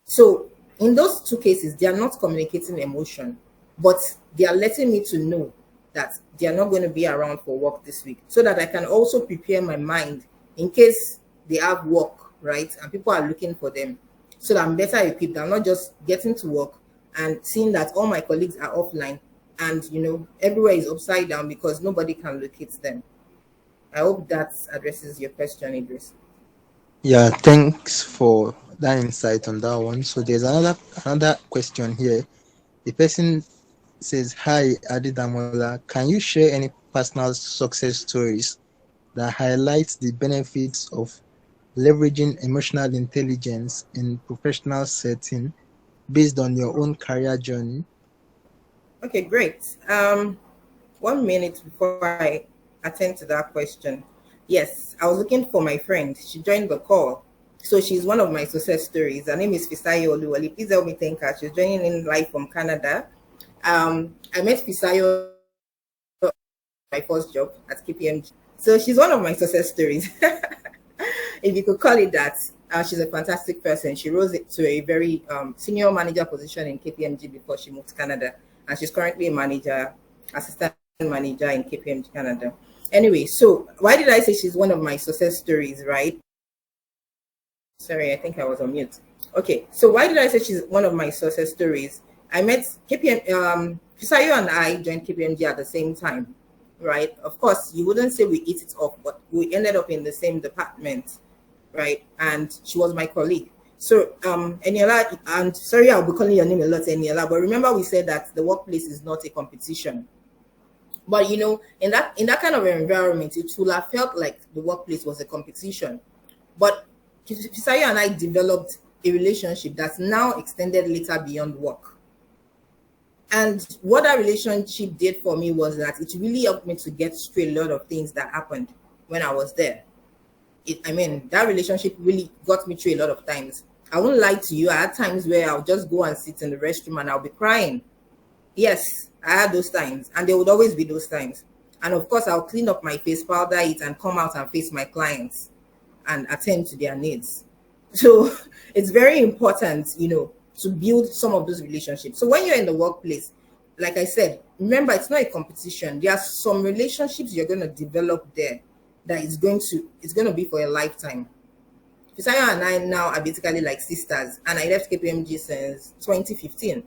So in those two cases, they are not communicating emotion, but they are letting me to know that they are not going to be around for work this week, so that I can also prepare my mind in case they have work, right? And people are looking for them, so that I'm better equipped. I'm not just getting to work and seeing that all my colleagues are offline and everywhere is upside down because nobody can locate them. I hope that addresses your question, Idris. Yeah, thanks for that insight on that one. So there's another question here. The person says, "Hi, Adedamola, can you share any personal success stories that highlight the benefits of leveraging emotional intelligence in professional setting based on your own career journey?" Okay, great. 1 minute before I attend to that question. Yes, I was looking for my friend. She joined the call. So she's one of my success stories. Her name is Fisayo Oluwale. Please help me thank her. She's joining in live from Canada. I met Fisayo my first job at KPMG. So she's one of my success stories, if you could call it that. She's a fantastic person. She rose to a very senior manager position in KPMG before she moved to Canada, and she's currently a manager, assistant manager in KPMG Canada. Anyway, so why did I say she's one of my success stories, right? Sorry, I think I was on mute. Okay, so why did I say she's one of my success stories? I met Fisayo and I joined KPMG at the same time, right? Of course, you wouldn't say we eat it off, but we ended up in the same department, right? And she was my colleague. So, Eniola, and sorry, I'll be calling your name a lot, Eniola, but remember we said that the workplace is not a competition. But in that kind of environment, it would have felt like the workplace was a competition. But Fisayo and I developed a relationship that's now extended later beyond work. And what that relationship did for me was that it really helped me to get through a lot of things that happened when I was there. That relationship really got me through a lot of times. I won't lie to you. I had times where I'll just go and sit in the restroom and I'll be crying. Yes, I had those times, and there would always be those times. And of course, I'll clean up my face, powder it, and come out and face my clients and attend to their needs. So it's very important, to build some of those relationships. So when you're in the workplace, like I said, remember, it's not a competition. There are some relationships you're going to develop there that it's going to be for a lifetime. Fisayo and I now are basically like sisters, and I left KPMG since 2015.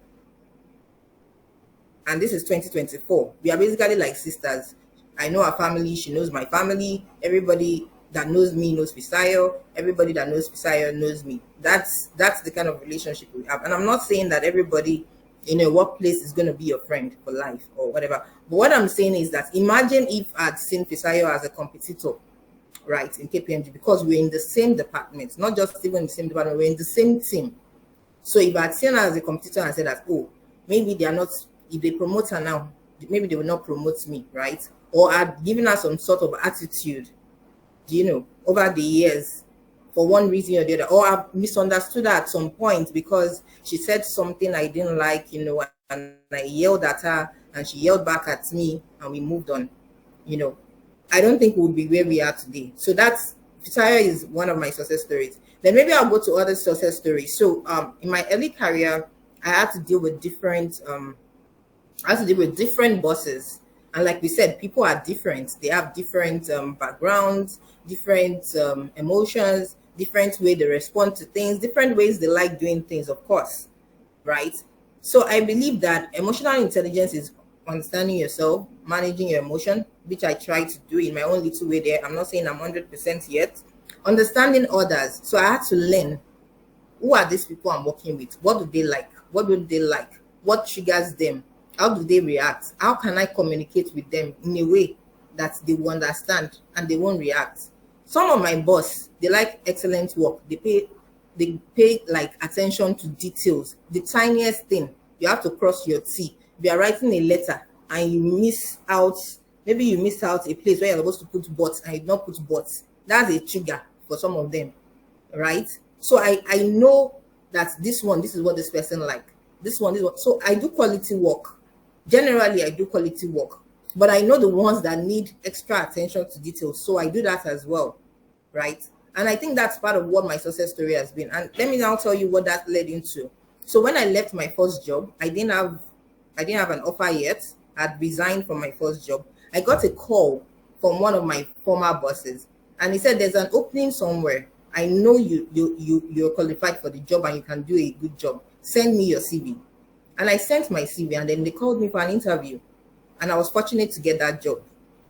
And this is 2024. We are basically like sisters. I know her family, she knows my family. Everybody that knows me knows Fisayo. Everybody that knows Fisayo knows me. That's the kind of relationship we have. And I'm not saying that everybody in a workplace is going to be your friend for life or whatever. But what I'm saying is that imagine if I'd seen Fisayo as a competitor, right, in KPMG, because we're in the same department, not just even in the same department, we're in the same team. So if I'd seen her as a competitor and said that, oh, maybe they are not, if they promote her now, maybe they will not promote me, right? Or I'd given her some sort of attitude, over the years, for one reason or the other, or I've misunderstood her at some point because she said something I didn't like, and I yelled at her and she yelled back at me and we moved on, I don't think we'll be where we are today. So Fisayo is one of my success stories. Then maybe I'll go to other success stories. So in my early career, I had to deal with different bosses. And like we said, people are different. They have different backgrounds, different emotions, different way they respond to things, different ways they like doing things, of course, right? So I believe that emotional intelligence is understanding yourself, managing your emotion, which I try to do in my own little way there. I'm not saying I'm 100% yet. Understanding others. So I had to learn, who are these people I'm working with? What do they like? What don't they like? What triggers them? How do they react? How can I communicate with them in a way that they will understand and they won't react? Some of my boss, they like excellent work. They pay like attention to details. The tiniest thing, you have to cross your T. If you are writing a letter and you miss out, maybe you miss out a place where you're supposed to put but and you don't put but. That's a trigger for some of them, right? So I know that this is what this person like. This one is what. So I do quality work. Generally, I do quality work, but I know the ones that need extra attention to detail. So I do that as well, right? And I think that's part of what my success story has been. And let me now tell you what that led into. So when I left my first job, I didn't have an offer yet. I'd resigned from my first job. I got a call from one of my former bosses, and he said, "There's an opening somewhere. I know you're qualified for the job and you can do a good job. Send me your CV." And I sent my CV, and then they called me for an interview. And I was fortunate to get that job.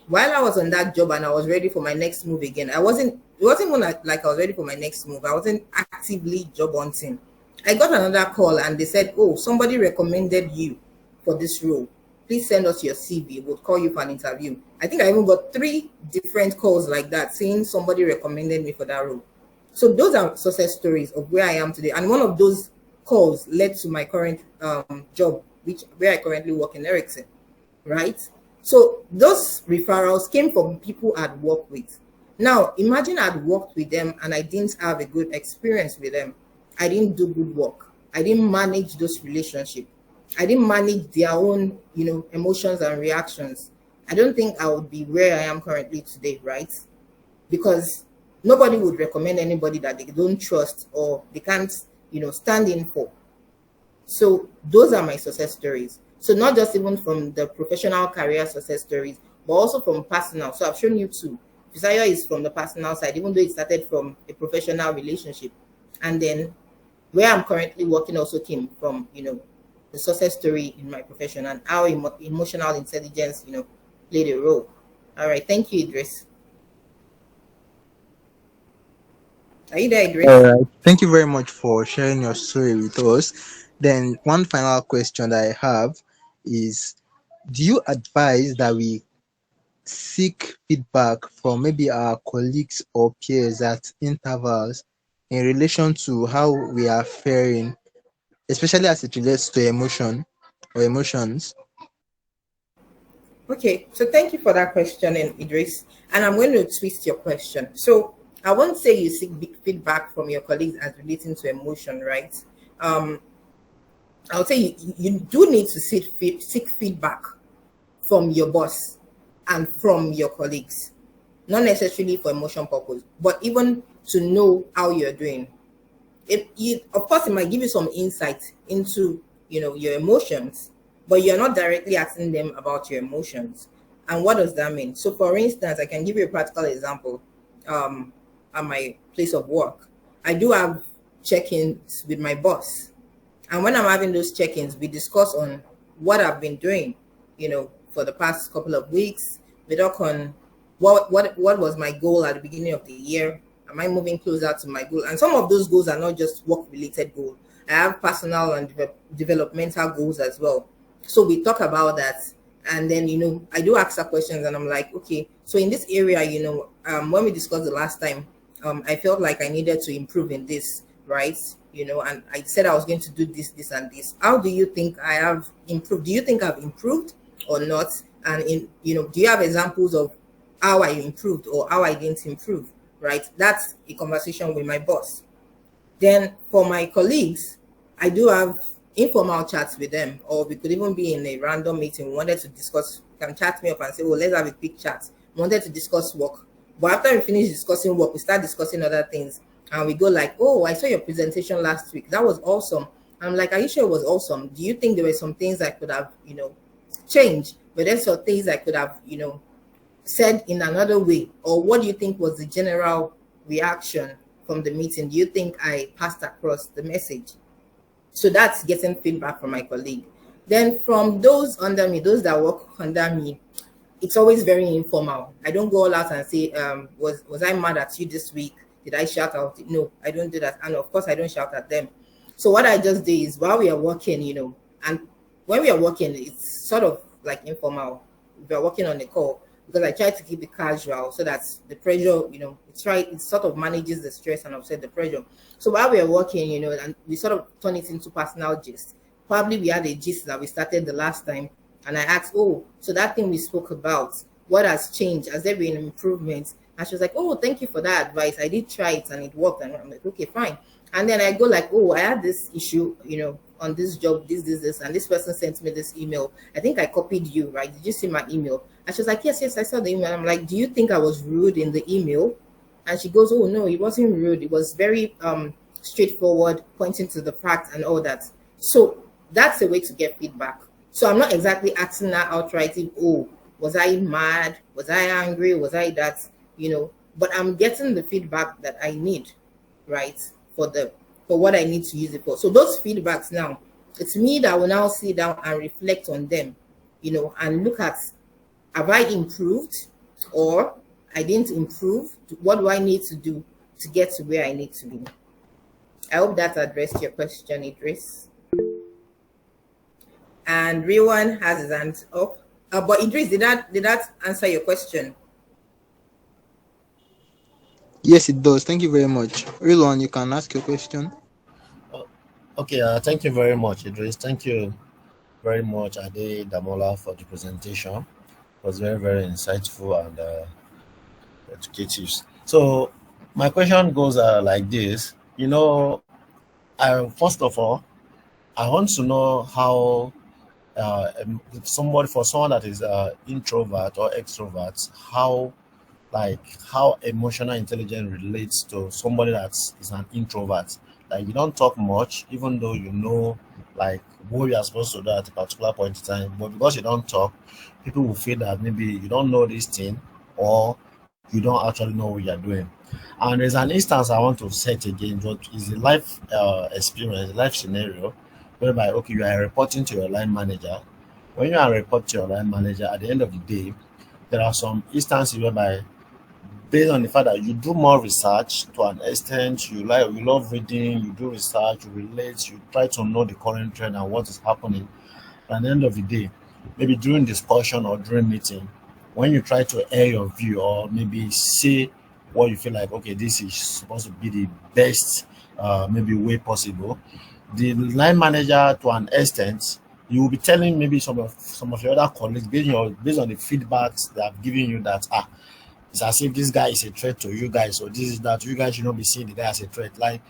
While I was on that job and I was ready for my next move again, it wasn't even like I was ready for my next move. I wasn't actively job hunting. I got another call and they said, "Oh, somebody recommended you for this role. Please send us your CV. We'll call you for an interview." I think I even got 3 different calls like that saying somebody recommended me for that role. So those are success stories of where I am today. And one of those calls led to my current job, where I currently work in Ericsson, right? So those referrals came from people I'd worked with. Now, imagine I'd worked with them and I didn't have a good experience with them. I didn't do good work. I didn't manage those relationships. I didn't manage their own, emotions and reactions. I don't think I would be where I am currently today, right? Because nobody would recommend anybody that they don't trust or they can't, stand in for. So those are my success stories. So not just even from the professional career success stories, but also from personal. So I've shown you two. Desire is from the personal side, even though it started from a professional relationship. And then where I'm currently working also came from, the success story in my profession and how emotional intelligence, played a role. All right. Thank you, Idris. Are you there, All Idris? right. Thank you very much for sharing your story with us. Then, one final question that I have is, do you advise that we seek feedback from maybe our colleagues or peers at intervals in relation to how we are faring, especially as it relates to emotion or emotions? Okay, so thank you for that question, Idris. And I'm going to twist your question. So I won't say you seek feedback from your colleagues as relating to emotion, right? Um, I'll say you do need to seek feedback from your boss and from your colleagues, not necessarily for emotion purpose, but even to know how you're doing. Of course, it might give you some insight into your emotions, but you're not directly asking them about your emotions. And what does that mean? So for instance, I can give you a practical example. At my place of work, I do have check-ins with my boss, and when I'm having those check-ins, we discuss on what I've been doing, for the past couple of weeks. We talk on what was my goal at the beginning of the year. Am I moving closer to my goal? And some of those goals are not just work-related goals. I have personal and developmental goals as well. So we talk about that. And then, I do ask her questions and I'm like, okay, so in this area, when we discussed the last time, I felt like I needed to improve in this, right? And I said I was going to do this, this, and this. How do you think I have improved? Do you think I've improved or not? And do you have examples of how I improved or how I didn't improve? Right? That's a conversation with my boss. Then for my colleagues, I do have informal chats with them, or we could even be in a random meeting. We wanted to discuss, can chat me up and say, "Oh, let's have a quick chat." We wanted to discuss work. But after we finish discussing work, we start discussing other things. And we go like, "Oh, I saw your presentation last week. That was awesome." I'm like, "Are you sure it was awesome? Do you think there were some things I could have, changed? But there's some things I could have, said in another way? Or what do you think was the general reaction from the meeting? Do you think I passed across the message?" So that's getting feedback from my colleague. Then from those under me, those that work under me, it's always very informal. I don't go all out and say, was I mad at you this week? Did I shout out? No, I don't do that. And of course, I don't shout at them. So what I just do is while we are working, and when we are working, it's sort of like informal. We are working on a call because I try to keep it casual so that the pressure, it sort of manages the stress and offset the pressure. So while we are working, and we sort of turn it into personal gist. Probably we had a gist that we started the last time, and I asked, "Oh, so that thing we spoke about, what has changed? Has there been an improvement? And she was like, oh, thank you for that advice. I did try it and it worked. And I'm like, okay, fine. And then I go like, oh, I had this issue, on this job, this, and this person sent me this email. I think I copied you, right? Did you see my email? And she was like, yes, I saw the email. I'm like, do you think I was rude in the email? And she goes, oh no, it wasn't rude. It was very straightforward, pointing to the fact and all that. So that's a way to get feedback. So I'm not exactly asking her outright, oh, was I mad? Was I angry? Was I that? But I'm getting the feedback that I need, right? For what I need to use it for. So those feedbacks now, it's me that will now sit down and reflect on them, and look at, have I improved or I didn't improve? What do I need to do to get to where I need to be? I hope that addressed your question, Idris. And Rewan has his hand up. But Idris, did that answer your question? Yes, it does. Thank you very much. Real one, you can ask your question. Okay, thank you very much, Idris. Thank you very much, Adedamola, for the presentation. It was very, very insightful and educative. So, my question goes like this. First of all, I want to know how for someone that is introvert or extrovert, how emotional intelligence relates to somebody that is an introvert. Like you don't talk much, even though you know like what you are supposed to do at a particular point in time. But because you don't talk, people will feel that maybe you don't know this thing or you don't actually know what you're doing. And there's an instance I want to set again, what is a life experience, life scenario, whereby okay, you are reporting to your line manager. When you are reporting to your line manager, at the end of the day, there are some instances whereby based on the fact that you do more research to an extent, you love reading, you do research, you relate, you try to know the current trend and what is happening. At the end of the day, maybe during discussion or during meeting, when you try to air your view or maybe say what you feel like, okay, this is supposed to be the best maybe way possible, the line manager to an extent, you will be telling maybe some of your other colleagues based on the feedbacks they have given you that it's as if this guy is a threat to you guys, or this is that you guys should not be seeing the guy as a threat. Like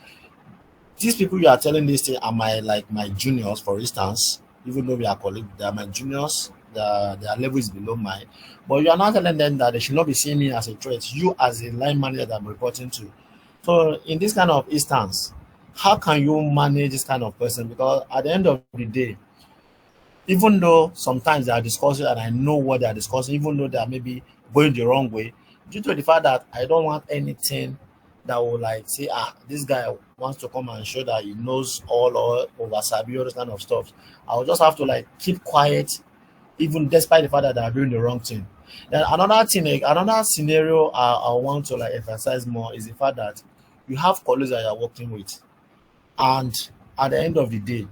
these people you are telling this thing are my juniors, for instance, even though we are colleagues, they are my juniors, their level is below mine. But you are not telling them that they should not be seeing me as a threat, you as a line manager that I'm reporting to. So in this kind of instance, how can you manage this kind of person? Because at the end of the day, even though sometimes they are discussing and I know what they are discussing, even though they are maybe going the wrong way, due to the fact that I don't want anything that will like say, this guy wants to come and show that he knows all or over Sabi, all this kind of stuff. I'll just have to like keep quiet, even despite the fact that they are doing the wrong thing. Then another thing, another scenario I want to like emphasize more is the fact that you have colleagues that you are working with, and at the end of the day,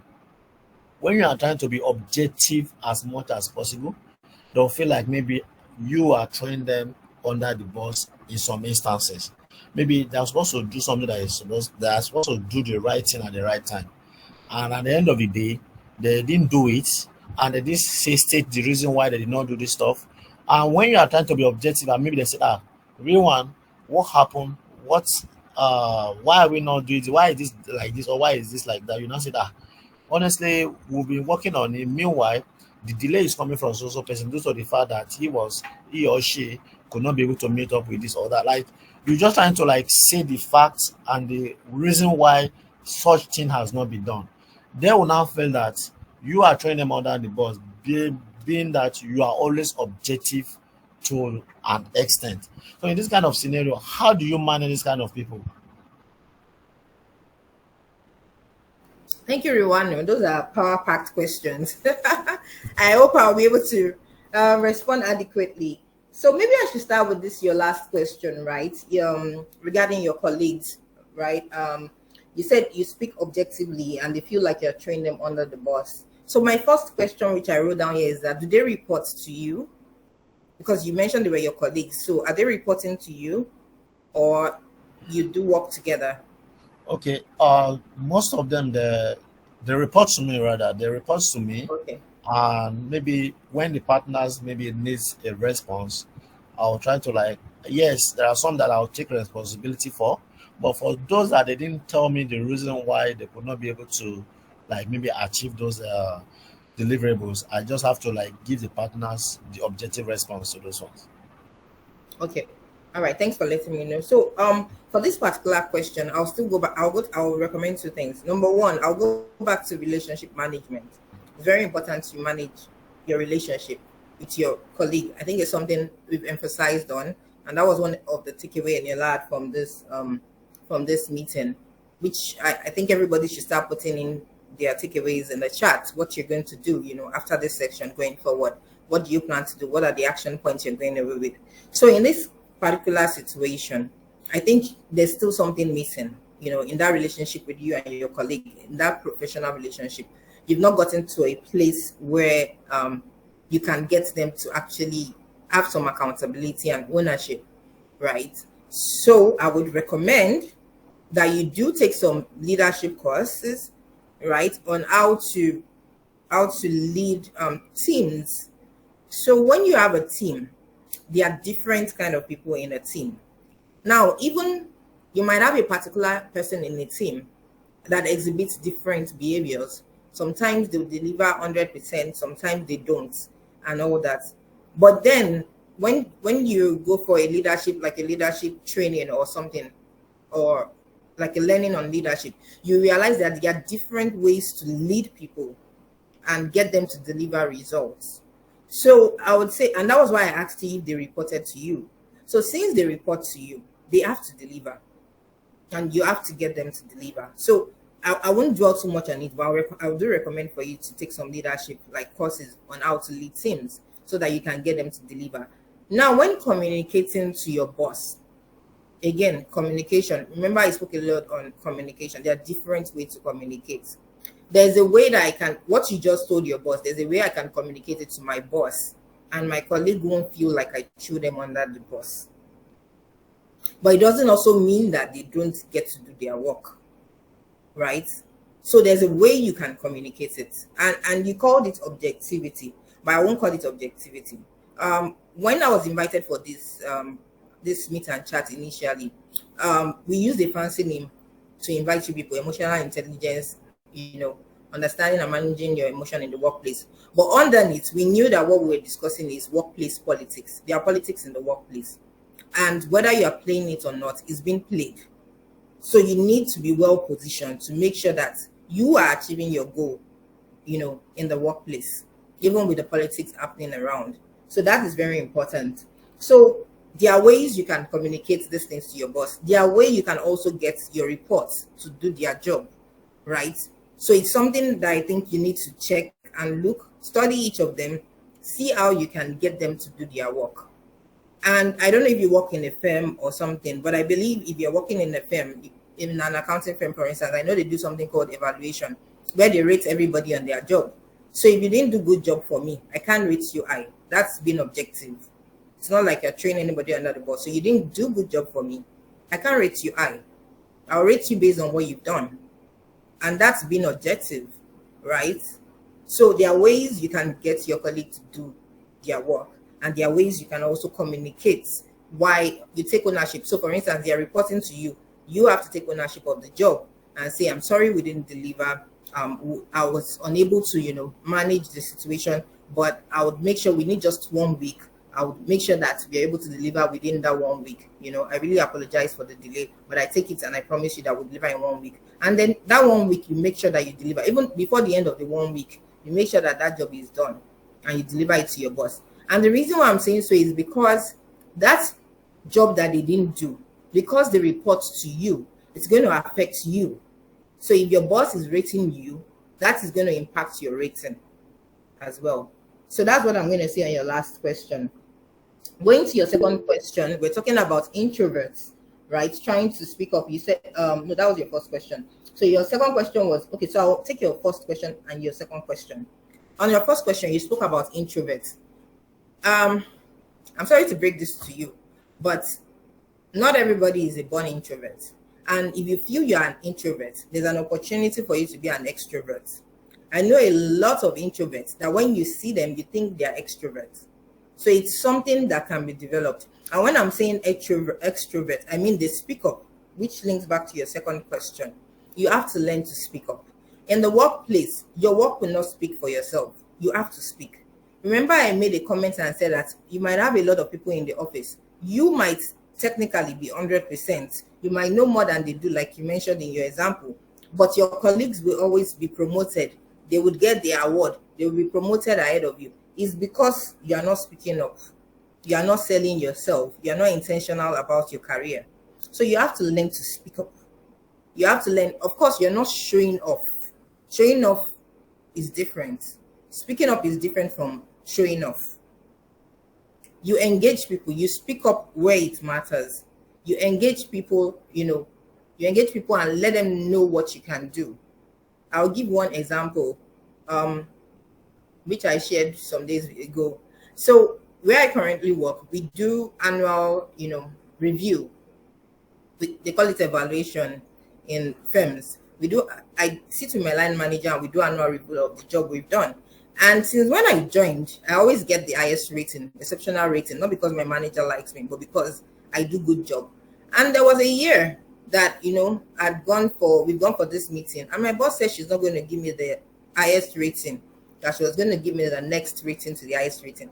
when you are trying to be objective as much as possible, they'll feel like maybe you are throwing them under the bus in some instances. Maybe they're supposed to do something they're supposed to do the right thing at the right time. And at the end of the day, they didn't do it, and they didn't state the reason why they did not do this stuff. And when you are trying to be objective, and maybe they say, real one, what happened? Why are we not doing it? Why is this like this, or why is this like that? You now say that honestly, we've been working on it. Meanwhile, the delay is coming from so person due to the fact that he or she could not be able to meet up with this or that. Like you're just trying to like say the facts and the reason why such thing has not been done. They will now feel that you are throwing them under the bus, being that you are always objective to an extent. So in this kind of scenario, how do you manage this kind of people? Thank you, Riwano. Those are power-packed questions. I hope I'll be able to respond adequately. So maybe I should start with this, your last question, right? Regarding your colleagues, right? You said you speak objectively and they feel like you're throwing them under the bus. So my first question, which I wrote down here, is that do they report to you? Because you mentioned they were your colleagues. So are they reporting to you or you do work together? Okay. Most of them they report to me rather. They report to me. Okay. And maybe when the partners maybe needs a response, I'll try to like Yes, there are some that I'll take responsibility for, but for those that they didn't tell me the reason why they could not be able to, like maybe achieve those deliverables, I just have to like give the partners the objective response to those ones. Okay. All right. Thanks for letting me know. So, for this particular question, I'll still go back. I'll recommend two things. Number one, I'll go back to relationship management. It's very important to manage your relationship with your colleague. I think it's something we've emphasized on, and that was one of the takeaway in your lad from this meeting, which I think everybody should start putting in their takeaways in the chat. What you're going to do, after this section going forward. What do you plan to do? What are the action points you're going away with? So in this particular situation, I think there's still something missing, in that relationship with you and your colleague, in that professional relationship. You've not gotten to a place where you can get them to actually have some accountability and ownership, right? So I would recommend that you do take some leadership courses, right, on how to lead teams. So when you have a team, there are different kind of people in a team. Now, even you might have a particular person in a team that exhibits different behaviors. Sometimes they'll deliver 100%, sometimes they don't, and all that. But then when you go for a leadership, like a leadership training or something, or like a learning on leadership, you realize that there are different ways to lead people and get them to deliver results. So I would say, and that was why I asked you if they reported to you. So since they report to you, they have to deliver, and you have to get them to deliver. So I won't dwell too much on it, but I do recommend for you to take some leadership like courses on how to lead teams so that you can get them to deliver. Now, when communicating to your boss, again, communication. Remember, I spoke a lot on communication. There are different ways to communicate. There's a way that what you just told your boss, there's a way I can communicate it to my boss, and my colleague won't feel like I threw them under the bus. But it doesn't also mean that they don't get to do their work, right? So there's a way you can communicate it. And you called it objectivity, but I won't call it objectivity. When I was invited for this meet and chat initially, we used a fancy name to invite you people: emotional intelligence, understanding and managing your emotion in the workplace. But underneath, we knew that what we were discussing is workplace politics. There are politics in the workplace, and whether you are playing it or not, it's being played. So you need to be well positioned to make sure that you are achieving your goal, in the workplace, even with the politics happening around. So that is very important. So there are ways you can communicate these things to your boss. There are ways you can also get your reports to do their job, right? So it's something that I think you need to check and look, study each of them, see how you can get them to do their work. And I don't know if you work in a firm or something, but I believe if you're working in a firm, in an accounting firm, for instance, I know they do something called evaluation, where they rate everybody on their job. So if you didn't do good job for me, I can't rate you high. That's being objective. It's not like you're training anybody under the boss. So you didn't do good job for me, I can't rate you high. I'll rate you based on what you've done. And that's being objective, right? So there are ways you can get your colleague to do their work, and there are ways you can also communicate why you take ownership. So for instance, they are reporting to you. You have to take ownership of the job and say, I'm sorry we didn't deliver. I was unable to, manage the situation, but I would make sure we need just 1 week. I would make sure that we're able to deliver within that 1 week. I really apologize for the delay, but I take it and I promise you that we'll deliver in 1 week. And then that 1 week, you make sure that you deliver. Even before the end of the 1 week, you make sure that that job is done and you deliver it to your boss. And the reason why I'm saying so is because that job that they didn't do, because they report to you, it's going to affect you. So if your boss is rating you, that is going to impact your rating as well. So that's what I'm going to say on your last question. Going to your second question, we're talking about introverts, right? Trying to speak up. You said, no, that was your first question. So your second question was, okay, so I'll take your first question and your second question. On your first question, you spoke about introverts. I'm sorry to break this to you, but not everybody is a born introvert. And if you feel you're an introvert, there's an opportunity for you to be an extrovert. I know a lot of introverts that when you see them, you think they're extroverts. So it's something that can be developed. And when I'm saying extrovert, I mean they speak up, which links back to your second question. You have to learn to speak up. In the workplace, your work will not speak for yourself. You have to speak. Remember, I made a comment and said that you might have a lot of people in the office. You might technically be 100%. You might know more than they do, like you mentioned in your example. But your colleagues will always be promoted. They would get the award. They will be promoted ahead of you. It's because you are not speaking up. You are not selling yourself. You are not intentional about your career. So you have to learn to speak up. You have to learn. Of course, you're not showing off. Showing off is different. Speaking up is different from showing off. You engage people. You speak up where it matters. You engage people, you engage people and let them know what you can do. I'll give one example, which I shared some days ago. So where I currently work, we do annual, review. They call it evaluation in firms. I sit with my line manager and we do annual review of the job we've done. And since when I joined, I always get the highest rating, exceptional rating, not because my manager likes me, but because I do good job. And there was a year that, we've gone for this meeting, and my boss said she's not going to give me the highest rating, that she was going to give me the next rating to the highest rating.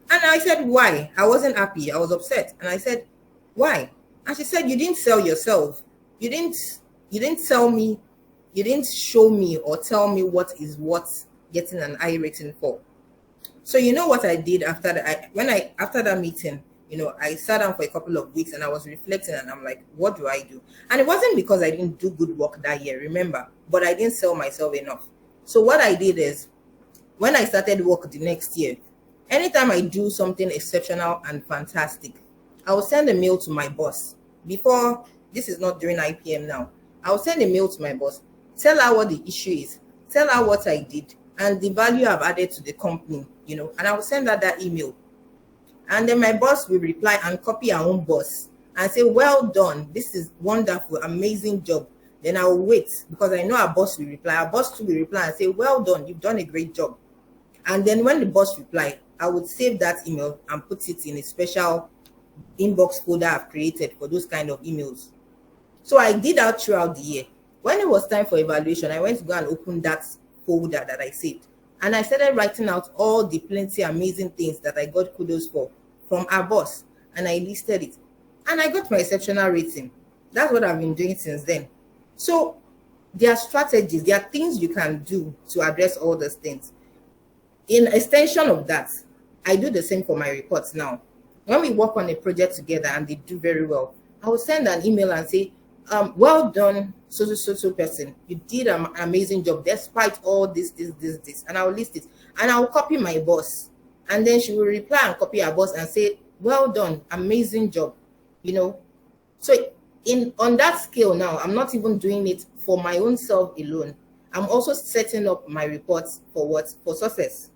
And I said, why? I wasn't happy. I was upset. And I said, why? And she said, you didn't sell yourself. You didn't tell me, you didn't show me or tell me what is worth getting an high rating for. So you know what I did after that? After that meeting, I sat down for a couple of weeks and I was reflecting and I'm like, what do I do? And it wasn't because I didn't do good work that year, remember, but I didn't sell myself enough. So what I did is, when I started work the next year, anytime I do something exceptional and fantastic, I will send a mail to my boss. Before, this is not during IPM now, I will send a mail to my boss, tell her what the issue is, tell her what I did, and the value I've added to the company, and I will send her that email. And then my boss will reply and copy her own boss and say, well done, this is wonderful, amazing job. Then I will wait, because I know our boss will reply. Our boss too will reply and say, well done, you've done a great job. And then when the boss reply, I would save that email and put it in a special inbox folder I've created for those kind of emails. So I did that throughout the year. When it was time for evaluation, I went to go and open that folder that I saved. And I started writing out all the plenty amazing things that I got kudos for from our boss. And I listed it. And I got my exceptional rating. That's what I've been doing since then. So there are strategies, there are things you can do to address all those things. In extension of that, I do the same for my reports now. When we work on a project together and they do very well, I will send an email and say, well done, so person. You did an amazing job despite all this. And I will list it. And I will copy my boss. And then she will reply and copy her boss and say, well done, amazing job. So on that scale now, I'm not even doing it for my own self alone. I'm also setting up my reports for what? For success.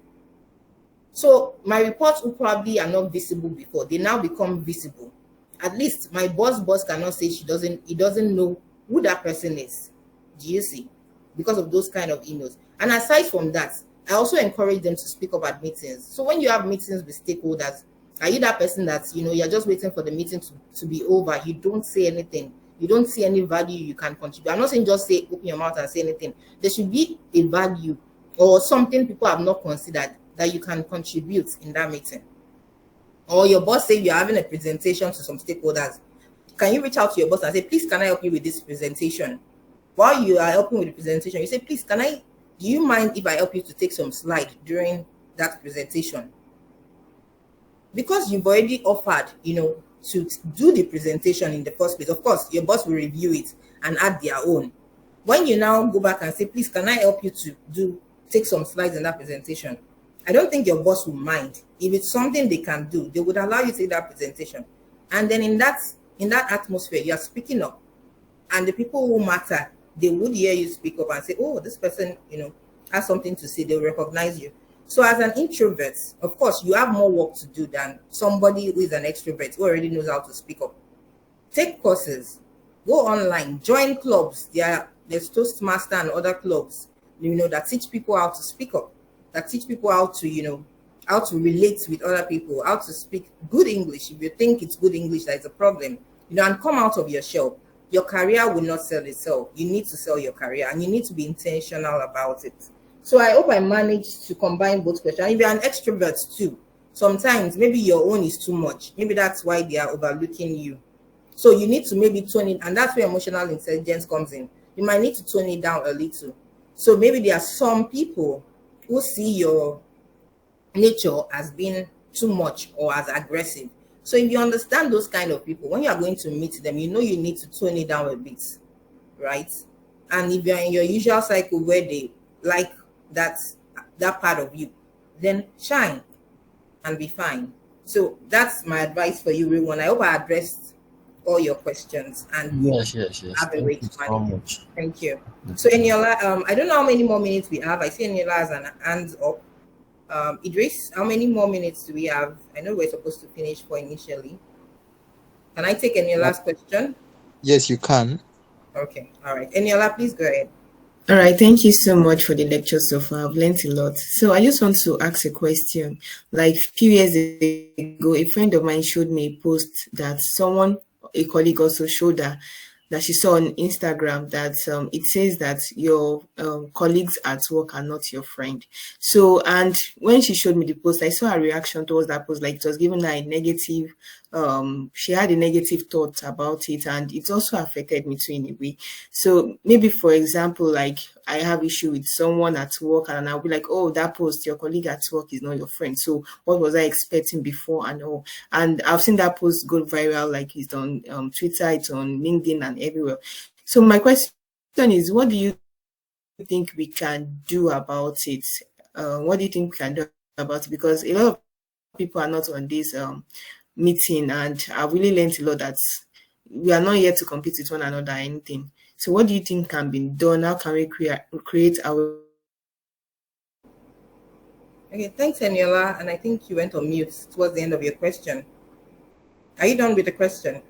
So my reports who probably are not visible before, they now become visible. At least my boss cannot say he doesn't know who that person is. Do you see? Because of those kind of emails. And aside from that, I also encourage them to speak up at meetings. So when you have meetings with stakeholders, are you that person that, you're just waiting for the meeting to be over? You don't say anything. You don't see any value you can contribute. I'm not saying just say, open your mouth and say anything. There should be a value or something people have not considered that you can contribute in that meeting. Or your boss say you're having a presentation to some stakeholders. Can you reach out to your boss and say, please, can I help you with this presentation? While you are helping with the presentation, you say, please, do you mind if I help you to take some slides during that presentation? Because you've already offered, to do the presentation in the first place. Of course, your boss will review it and add their own. When you now go back and say, please, can I help you to take some slides in that presentation? I don't think your boss will mind. If it's something they can do, they would allow you to take that presentation. And then in that atmosphere, you are speaking up. And the people who matter, they would hear you speak up and say, oh, this person, has something to say. They'll recognize you. So as an introvert, of course, you have more work to do than somebody who is an extrovert who already knows how to speak up. Take courses, go online, join clubs. There's Toastmaster and other clubs, that teach people how to speak up, that teach people how how to relate with other people, how to speak good English. If you think it's good English that is a problem, and come out of your shell. Your career will not sell itself. You need to sell your career, and you need to be intentional about it. So I hope I managed to combine both questions. And if you're an extrovert too, sometimes maybe your own is too much. Maybe that's why they are overlooking you. So you need to maybe tone it, and that's where emotional intelligence comes in. You might need to tone it down a little. So maybe there are some people who see your nature as being too much or as aggressive. So if you understand those kind of people, when you are going to meet them, you need to tone it down a bit, right? And if you're in your usual cycle where they like that part of you, then shine and be fine. So that's my advice for you, everyone. I hope I addressed all your questions and Yes. have a Thank way you to so manage. much. Thank you. So Eniola, I don't know how many more minutes we have. I see Eniola has an hands up. Idris, how many more minutes do we have? I know we're supposed to finish for initially. Can I take Eniola's question? Yes, you can. Okay, all right. Eniola, please go ahead. All right, thank you so much for the lecture so far. I've learned a lot. So I just want to ask a question. Like a few years ago, a friend of mine showed me a post that a colleague also showed her, that she saw on Instagram, that it says that your colleagues at work are not your friend. So, and when she showed me the post, I saw her reaction towards that post, like it was giving her a negative, she had a negative thought about it, and it also affected me too in a way. So maybe, for example, like I have issue with someone at work, and I'll be like, oh, that post, your colleague at work is not your friend. So what was I expecting before and all? And I've seen that post go viral, like it's on Twitter, it's on LinkedIn and everywhere. So my question is, what do you think we can do about it? What do you think we can do about it? Because a lot of people are not on this meeting, and I've really learned a lot that we are not here to compete with one another or anything. So what do you think can be done? How can we create our... Okay, thanks, Eniola. And I think you went on mute towards the end of your question. Are you done with the question?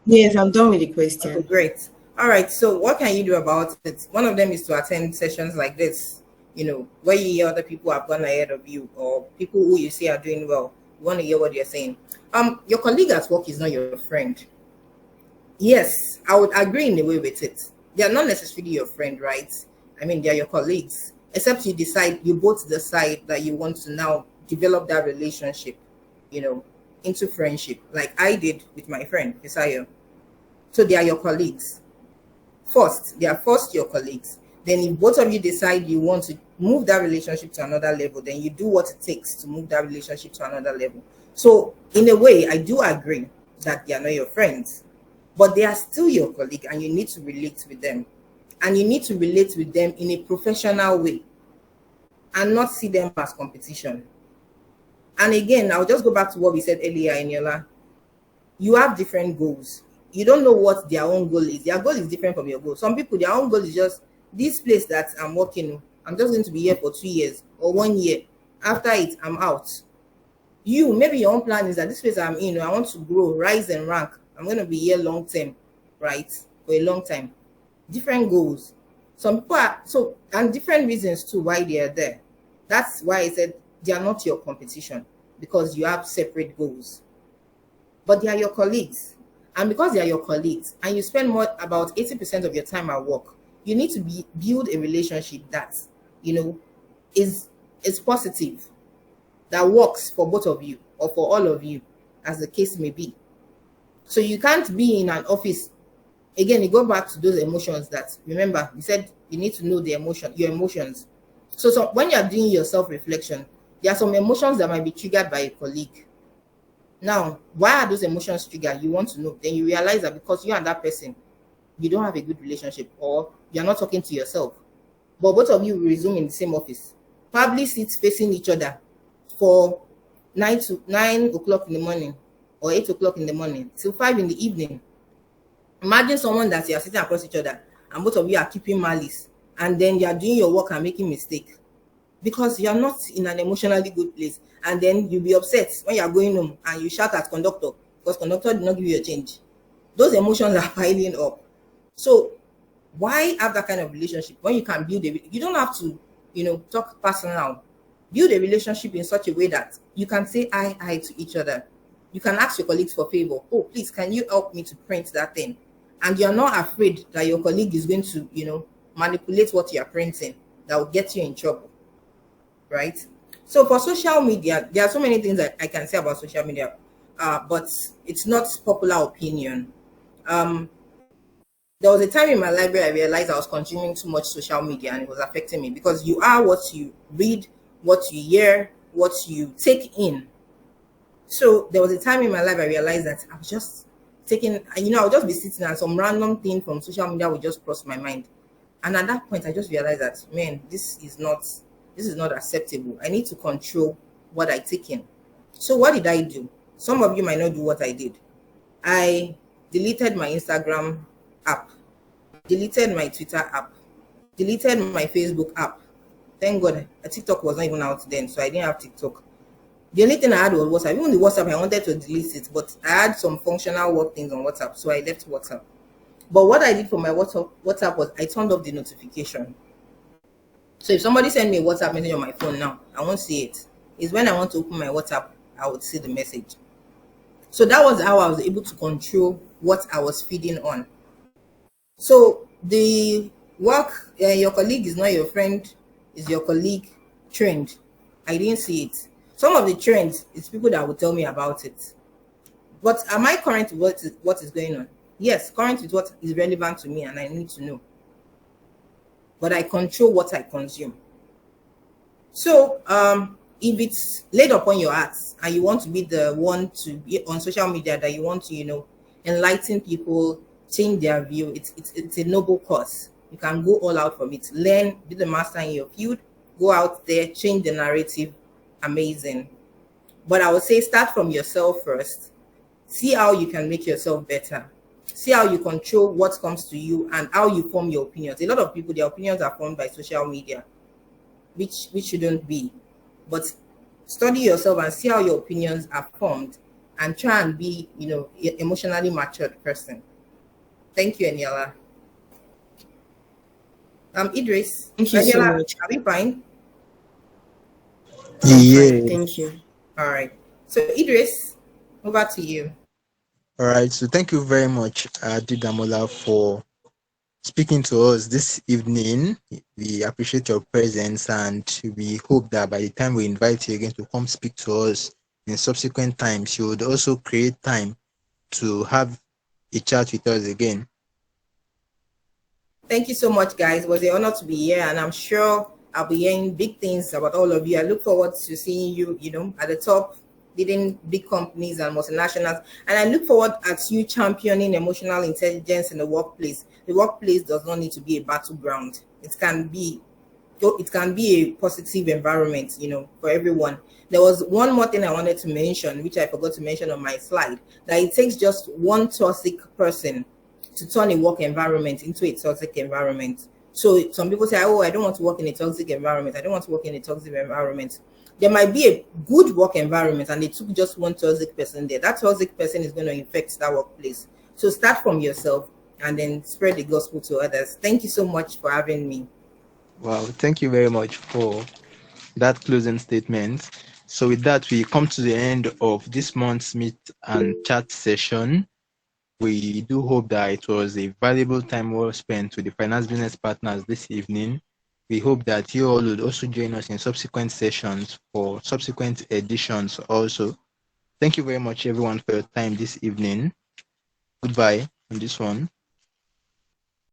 Yes, I'm done with the Okay, question. great. All right. So what can you do about it? One of them is to attend sessions like this, where you hear other people have gone ahead of you or people who you see are doing well. You want to hear what they're saying. Your colleague at work is not your friend. Yes, I would agree in a way with it. They are not necessarily your friend, right? I mean, they are your colleagues, except you both decide that you want to now develop that relationship, into friendship, like I did with my friend, Fisayo. So they are your colleagues. They are first your colleagues. Then if both of you decide you want to move that relationship to another level, then you do what it takes to move that relationship to another level. So in a way, I do agree that they are not your friends, but they are still your colleague, and you need to relate with them. And you need to relate with them in a professional way and not see them as competition. And again, I'll just go back to what we said earlier, Eniola. You have different goals. You don't know what their own goal is. Their goal is different from your goal. Some people, their own goal is just this place that I'm working, I'm just going to be here for 2 years or 1 year. After it, I'm out. Maybe your own plan is that this place I'm in, I want to grow, rise and rank. I'm going to be here long term, right? For a long time. Different goals. Some people and different reasons too why they are there. That's why I said they are not your competition, because you have separate goals. But they are your colleagues. And because they are your colleagues and you spend about 80% of your time at work, you need to build a relationship that, is positive, that works for both of you or for all of you, as the case may be. So you can't be in an office. Again, you go back to those emotions that, remember, you said you need to know your emotions. So when you're doing your self-reflection, there are some emotions that might be triggered by a colleague. Now, why are those emotions triggered? You want to know. Then you realize that because you and that person, you don't have a good relationship, or you're not talking to yourself. But both of you will resume in the same office. Probably sit facing each other for 9 o'clock in the morning or 8 o'clock in the morning till 5 in the evening. Imagine someone that you are sitting across each other and both of you are keeping malice, and then you are doing your work and making mistake because you are not in an emotionally good place. And then you'll be upset when you are going home and you shout at conductor because conductor did not give you a change. Those emotions are piling up. So why have that kind of relationship when you can build you don't have to, talk personal. Build a relationship in such a way that you can say I to each other. You can ask your colleagues for favor. Oh, please, can you help me to print that thing? And you're not afraid that your colleague is going to, manipulate what you're printing that will get you in trouble, right? So for social media, there are so many things that I can say about social media, but it's not popular opinion. There was a time in my life where I realized I was consuming too much social media and it was affecting me, because you are what you read, what you hear, what you take in. So there was a time in my life I realized that I was just taking, I would just be sitting and some random thing from social media would just cross my mind. And at that point, I just realized that, man, this is not acceptable. I need to control what I take in. So what did I do? Some of you might not do what I did. I deleted my Instagram app, deleted my Twitter app, deleted my Facebook app. Thank God, TikTok was not even out then, so I didn't have TikTok. The only thing I had was WhatsApp. Even the WhatsApp, I wanted to delete it, but I had some functional work things on WhatsApp, so I left WhatsApp. But what I did for my WhatsApp was I turned off the notification. So if somebody send me a WhatsApp message on my phone now, I won't see it. It's when I want to open my WhatsApp, I would see the message. So that was how I was able to control what I was feeding on. So the work, your colleague is not your friend, is your colleague trend. I didn't see it. Some of the trends, it's people that will tell me about it. But am I current with what is going on? Yes, current with what is relevant to me and I need to know. But I control what I consume. So if it's laid upon your heart and you want to be the one to be on social media, that you want to, enlighten people, change their view, it's a noble cause. You can go all out from it. Learn, be the master in your field, go out there, change the narrative. Amazing. But I would say start from yourself first. See how you can make yourself better. See how you control what comes to you and how you form your opinions. A lot of people, their opinions are formed by social media, which shouldn't be. But study yourself and see how your opinions are formed and try and be, emotionally matured person. Thank you, Eniela. Idris. Thank you so much. Are we fine? I'm Yeah. fine. Thank you. All right. So Idris, over to you. All right. So thank you very much, Adedamola, for speaking to us this evening. We appreciate your presence and we hope that by the time we invite you again to come speak to us in subsequent times, you would also create time to have a chat with us again. Thank you so much, guys. It was an honor to be here, and I'm sure I'll be hearing big things about all of you. I look forward to seeing you, at the top, leading big companies and multinationals. And I look forward at you championing emotional intelligence in the workplace. The workplace does not need to be a battleground. It can be a positive environment, for everyone. There was one more thing I wanted to mention, which I forgot to mention on my slide, that it takes just one toxic person to turn a work environment into a toxic environment. So some people say, oh, I don't want to work in a toxic environment. I don't want to work in a toxic environment. There might be a good work environment and they took just one toxic person there. That toxic person is going to infect that workplace. So start from yourself and then spread the gospel to others. Thank you so much for having me. Wow, thank you very much for that closing statement. So with that, we come to the end of this month's meet and chat session. We do hope that it was a valuable time well spent with the finance business partners this evening. We hope that you all would also join us in subsequent sessions for subsequent editions also. Thank you very much, everyone, for your time this evening. Goodbye on this one.